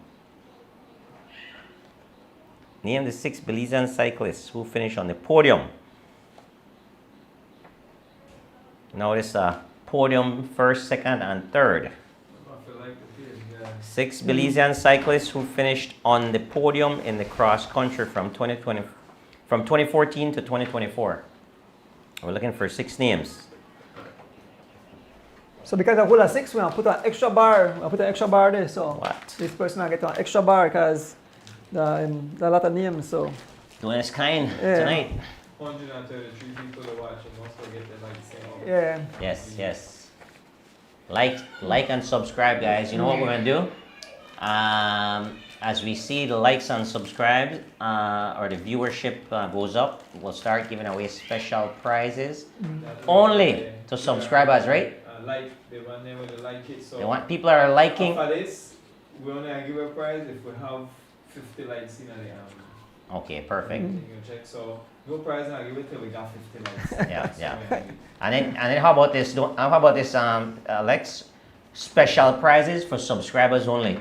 Name the 6 Belizean cyclists who finished on the podium. Now this podium first, second, and third. I feel like the field, yeah. 6 Belizean cyclists who finished on the podium in the cross country from 2014 to 2024. We're looking for 6 names. So because I hold a 6, we put an extra bar. I put an extra bar there. So What? this person will get an extra bar because there are a lot of names. So Doing this kind Yeah. tonight. 133 people to watch and most will get them like the same. yeah. Yes. Like and subscribe, guys. You know what we're gonna do? As we see the likes and subscribes or the viewership goes up, we'll start giving away special prizes only to subscribers, right? Like the one name with the like it. So They want people that are liking. after this, we only give a prize if we have 50 likes in the Okay, perfect. you check. So no prize and I give it till we got 50 likes. Yeah. So, And then how about this? How about this, Lex? Special prizes for subscribers only.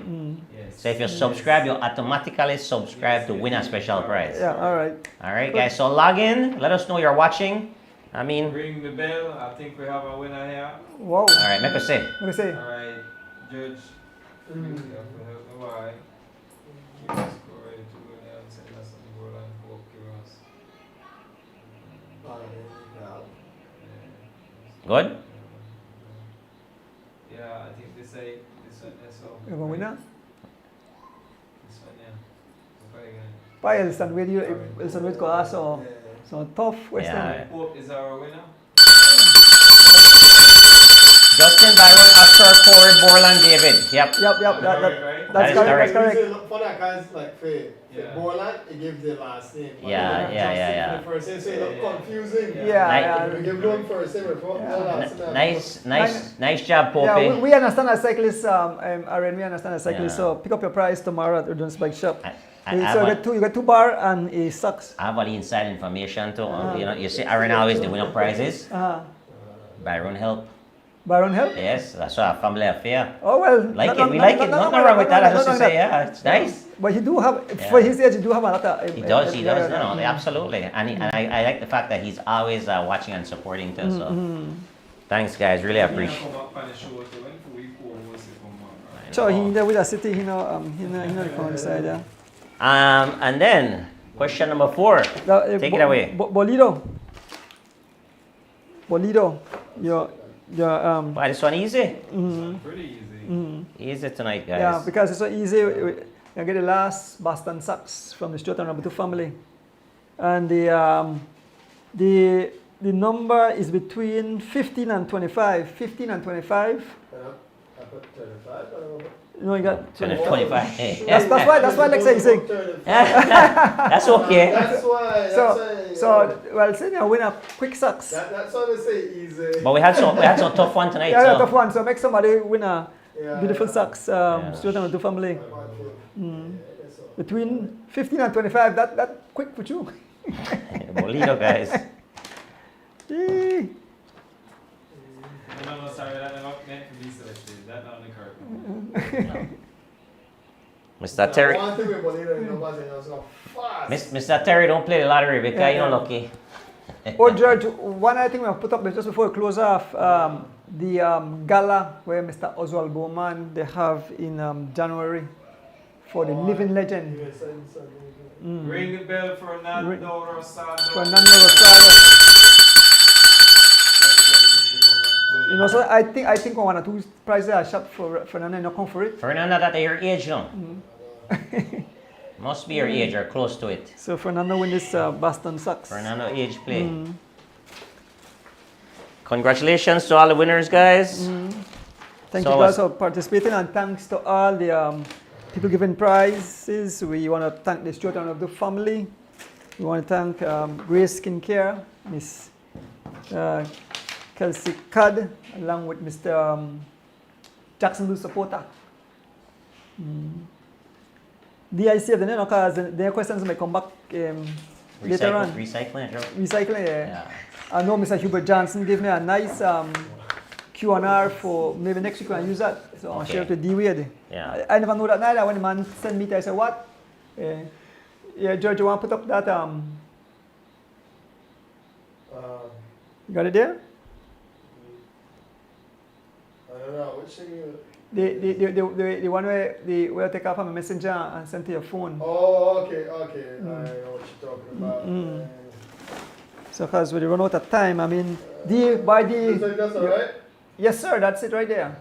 yes. So if you subscribe, you'll automatically subscribe to win a special prize. Yeah, all right. All right, guys. So log in. Let us know you're watching. I mean, Ring the bell. I think we have a winner here. Wow. all right. Make us say. What do you say? Alright, Judge. You have to help me why. Keep us scoring to go down, send us some goal and hope give us. Good. Yeah, I think this one is so. You have a winner? This one, yeah. Okay, again. Pa Elson, where do you Elson with ko so tough question. Yeah. Hope is our winner. Justin Byron, Oscar, Corey, Borland, David. Yep. Yep, Right? that's That is correct. correct. For that guy's like fair. Yeah. Yeah. Borland, he gives the last name. Yeah, yeah. The first name, so it's not confusing. Yeah, We give them first name before the last name. Nice job, Pope. Yeah, we understand as cyclists, Aaron, we understand as cyclists, Yeah. so pick up your prize tomorrow at Udon's Bike Shop. I So have you got two bar and a socks. I have all the inside information too. You know, you see Aaron always the winner prizes. Byron help. Byron help? Yes, that's our family affair. Oh well. Like it, we like it. Nothing wrong with that. I just to say, yeah, it's nice. But you do have, for his age, you do have a lot of. He does. No, absolutely. And I like the fact that he's always watching and supporting too. So, thanks, guys. Really appreciate. So he there with the city, he know the countryside, yeah. And then question number 4. Take it away. Bolido, your Wow, this one easy. Pretty easy. Easy tonight, guys. yeah, because it's so easy. You get the last Boston Socks from the Stuart and Roberto family, and the number is between 15 and 25. 15 and 25. I put 35. No, you got 25. That's why Alex is saying. That's okay. That's why. So well, say you win a quick socks. That's why we say easy. But we had some tough one tonight. Yeah, so. tough one. So make somebody win a Yeah, beautiful yeah. socks. Stuart and Roberto family. Between 15 and 25. That quick for you. Bolido, guys. Yee. No, sorry, that not meant to be selected. That not the correct. Mr. Terry. One thing with Bolívar, nobody knows how fast. Mr. Terry, don't play the lottery because you're lucky. Oh, George, one other thing we have put up there just before we close off, the gala where Mr. Oswald Bowman they have in January for the living legend. Ring the bell for Fernando Rosado. Fernando Rosado. You know, so I think one or two prizes are shot for Fernando, not come for it. Fernando, that your age now. Must be your age or close to it. So Fernando win this Boston Sox. Fernando age play. Congratulations to all the winners, guys. Thank you guys for participating, and thanks to all the people giving prizes. We want to thank the Stuart and the family. We want to thank Grace Skincare, Miss Kelsey Cud, along with Mr. Jackson Blue Supporter. DIC of the name, because their questions may come back later on. Recycling, Joe. Recycling, yeah. I know Mr. Hubert Johnson gave me a nice Q&R for maybe next week when I use that. So I'll share it with D-Wade. Yeah. I never know that neither. When the man sent me there, I said, what? Yeah, George, you want to put up that? You got it there? I don't know, which thing you... The one where you take off on a messenger and send to your phone. Oh, okay. I know what you're talking about. So, because we run out of time, I mean, That's all right? Yes, sir, that's it right there.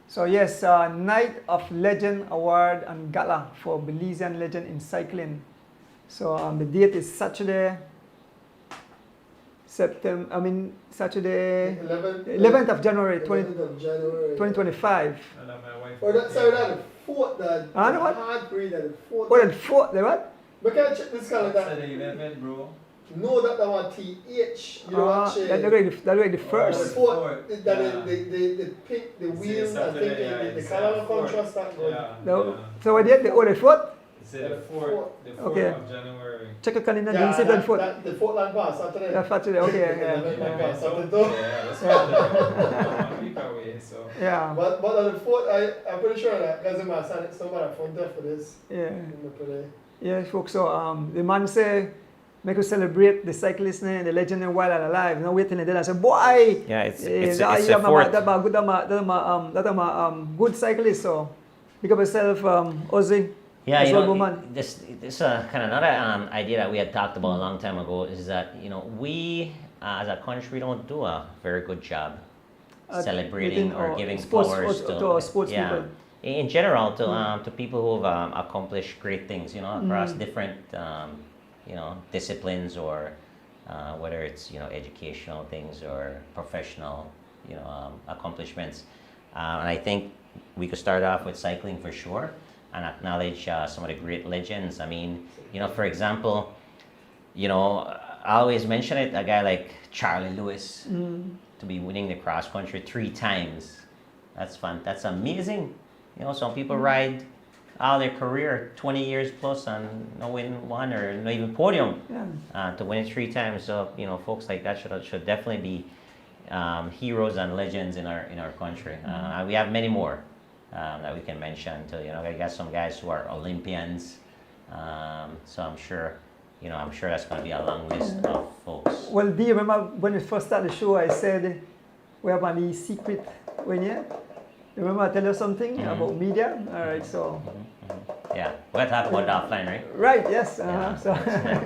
So, yes, Night of Legend Award and Gala for Belizean Legend in Cycling. So, the date is Saturday, Saturday, 11th of January, 2025. And my wife. Or that's the fourth that. Ah, no, what? Hard breed that the fourth. What, the fourth, the what? But can I check this calendar? Saturday 11th, bro. No, that one TH. You know what? That's the The first. fourth, Yeah. the pink, the wheels, I think the color contrast that good. No. So, what did the fourth? It's the 4th Okay. of January. Check your calendar, Yeah, you see the fourth. the fourth line pass Saturday. Yeah, Saturday, okay, Yeah, yeah. that's 1 week away, so. Yeah. But on the fourth, I'm pretty sure that because my son is somebody phone there for this. Yeah. Yeah, folks. So the man say, make us celebrate the cyclist and the legend while alive. Now wait till the day I say, boy. Yeah, it's a a fourth. That good cyclist. So pick up yourself, Ozzy. Yeah, as you well, know, woman. this kind of another idea that we had talked about a long time ago is that, you know, we as a country don't do a very good job celebrating or giving flowers to sports people. In general, to people who have accomplished great things, you know, across different, you know, disciplines, or whether it's, you know, educational things or professional, you know, accomplishments. And I think we could start off with cycling for sure. and acknowledge some of the great legends. I mean, for example, I always mention it, a guy like Charlie Lewis to be winning the cross country 3 times. That's fun. That's amazing. Some people ride all their career, 20 years plus, and no win one or no even podium. Yeah. To win it 3 times. So folks like that should definitely be heroes and legends in our country. And we have many more that we can mention. I got some guys who are Olympians. So I'm sure that's going to be a long list of folks. Well, do you remember when we first started the show, I said we have a secret when you remember I tell you something about media? All right, so. Yeah, we'll talk about it offline, right? Right, yes. Yeah, So.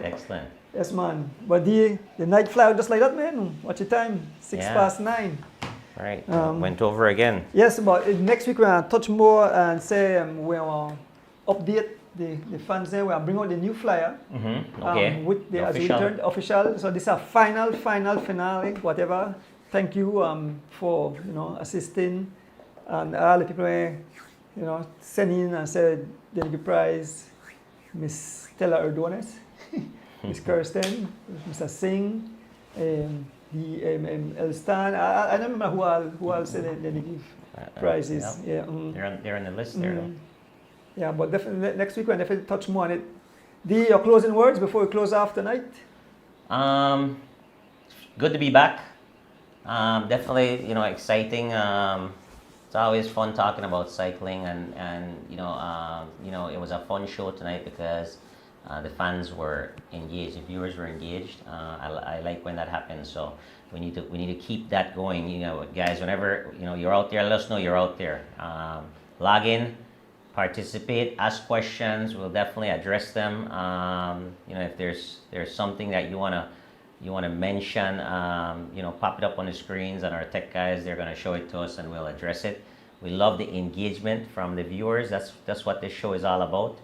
excellent. Yes, man. But the night fly out just like that, man. What's your time? 9:06. Right. Went over again. Yes, but next week we're going to touch more and say we'll update the fans there. We'll bring out the new flyer. Okay. With the as we official. return, official. So this is a final finale, whatever. Thank you for assisting and all the people sending and said they'll give prize. Miss Stella Erdones, Miss Kirsten, Mr. Singh, the Elstan. I don't remember who else said they give prizes. Yep. Yeah. They're on the list there. Though. Yeah, but definitely next week we'll definitely touch more on it. Your closing words before we close off tonight? Good to be back. Definitely, exciting. It's always fun talking about cycling, and it was a fun show tonight because the fans were engaged, the viewers were engaged. I like when that happens. So we need to keep that going. Guys, whenever you're out there, let us know you're out there. Log in, participate, ask questions. We'll definitely address them. If there's something that you wanna mention, pop it up on the screens, and our tech guys, they're gonna show it to us and we'll address it. We love the engagement from the viewers. That's what this show is all about.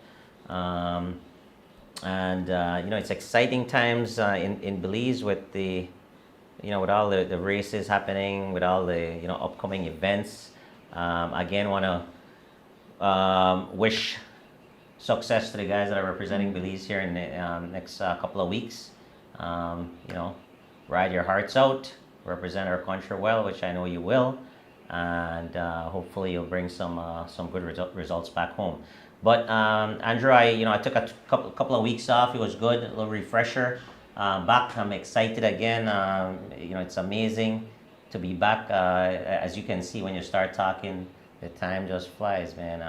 It's exciting times in Belize with with all the races happening, with all the upcoming events. Again, want to wish success to the guys that are representing Belize here in the next couple of weeks. Ride your hearts out, represent our country well, which I know you will, and hopefully you'll bring some good results back home. But Andrew, I took a couple of weeks off. It was good, a little refresher. Back, I'm excited again. It's amazing to be back. As you can see when you start talking, the time just flies, man.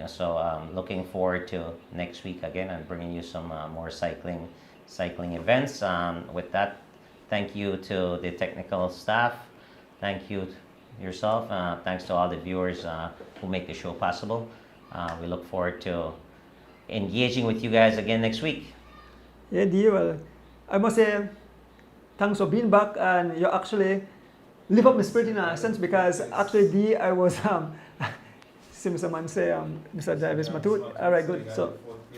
So looking forward to next week again and bringing you some more cycling events. With that, thank you to the technical staff. Thank you yourself. Thanks to all the viewers who make the show possible. We look forward to engaging with you guys again next week. Yeah, dear. Well, I must say thanks for being back, and you actually live up my spirit in a sense, because actually I was Mr. Man say Mr. Jarvis Matut. All right, good. So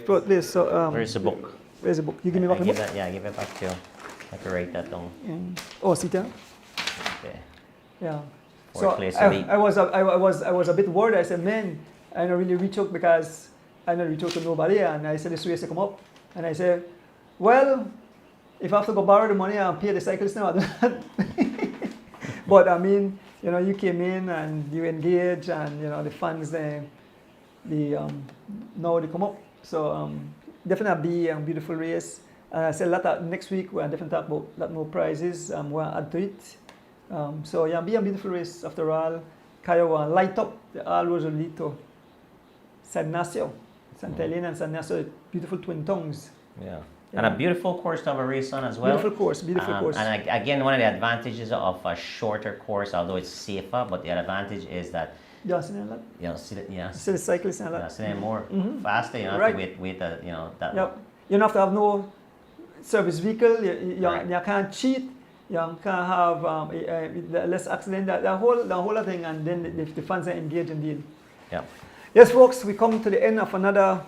please. So Where's the book? Where's the book? You give me back the book. Give it back to you. I can write that down. Sit down. Okay. Yeah. Fourth place elite. I was a bit worried. I said, man, I don't really reach out because I don't reach out to nobody, and I said this race to come up, and I said, well, if I have to go borrow the money and pay the cyclists now, I do that. But I mean, you came in and you engaged, and the fans now they come up. So definitely be a beautiful race. I said next week we'll definitely talk about a lot more prizes. We'll add to it. So yeah, be a beautiful race after all. Kaya will light up the all roads will lead to San Ignacio. Santa Elena and San Ignacio, beautiful twin tongues. Yeah. And a beautiful course to have a race on as well. Beautiful course. And again, one of the advantages of a shorter course, although it's safer, but the advantage is that you see that? See the cyclists and that. See more faster. You don't have to wait that. Yep. You don't have to have no service vehicle. You can't cheat. You can't have less accident. The whole thing, and then the fans are engaged indeed. Yeah. Yes, folks, we come to the end of another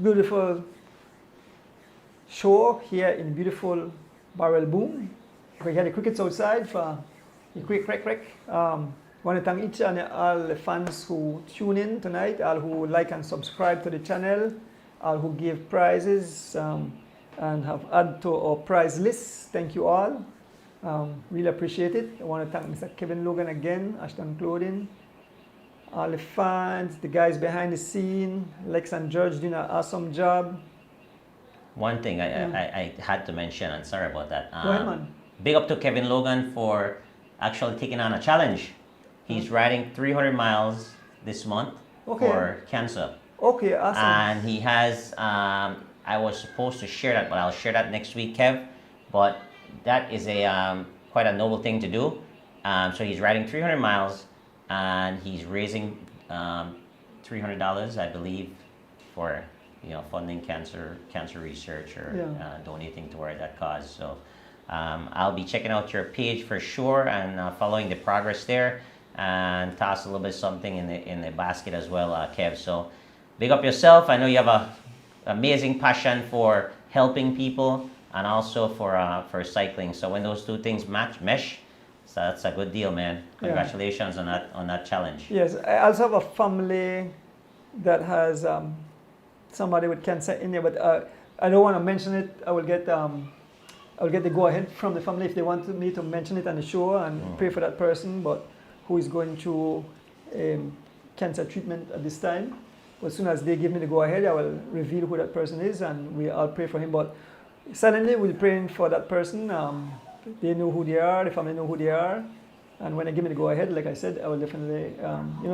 beautiful show here in beautiful Barrel Boom. We had the crickets outside for the quick crack. want to thank each and all the fans who tune in tonight, all who like and subscribe to the channel, all who give prizes and have added to our prize list. Thank you all. Really appreciate it. I want to thank Mr. Kevin Logan again, Ashton Clothing, all the fans, the guys behind the scene, Lex and George doing an awesome job. One thing I had to mention, and sorry about that. Go ahead, man. Big up to Kevin Logan for actually taking on a challenge. He's riding 300 miles this month for cancer. Okay, awesome. And he has, I was supposed to share that, but I'll share that next week, Kev. But that is a quite a noble thing to do. So he's riding 300 miles, and he's raising $300, I believe, for funding cancer research or donating toward that cause. So I'll be checking out your page for sure and following the progress there, and toss a little bit something in the basket as well, Kev. So big up yourself. I know you have a amazing passion for helping people and also for cycling. So when those two things mesh, so that's a good deal, man. Congratulations on that challenge. Yes, I also have a family that has somebody with cancer in there, but I don't want to mention it. I will get the go ahead from the family if they want me to mention it on the show and pray for that person, but who is going through cancer treatment at this time. As soon as they give me the go ahead, I will reveal who that person is, and I'll pray for him. But suddenly we're praying for that person. They know who they are, the family know who they are, and when they give me the go ahead, like I said, I will definitely,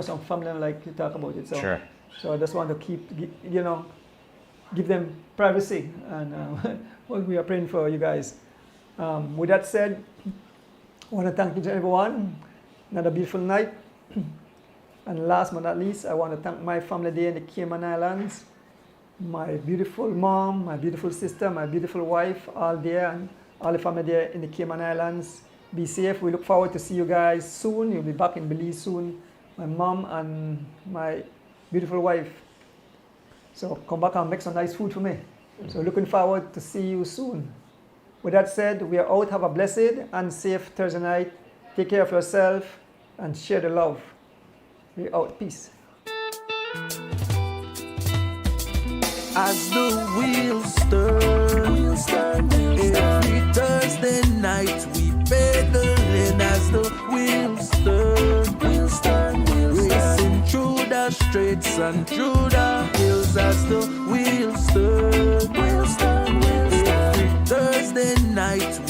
some family like to talk about it. So, sure. So I just want to give them privacy, and we are praying for you guys. With that said, I want to thank each and everyone. Another beautiful night. And last but not least, I want to thank my family there in the Cayman Islands, my beautiful mom, my beautiful sister, my beautiful wife, all there, and all the family there in the Cayman Islands. Be safe. We look forward to see you guys soon. You'll be back in Belize soon. My mom and my beautiful wife. So come back and make some nice food for me. So looking forward to see you soon. With that said, we are out. Have a blessed and safe Thursday night. Take care of yourself and share the love. We're out. Peace. As the wheels turn, every Thursday night we pedaling. As the wheels turn, racing through the streets and through the hills. As the wheels turn, every Thursday night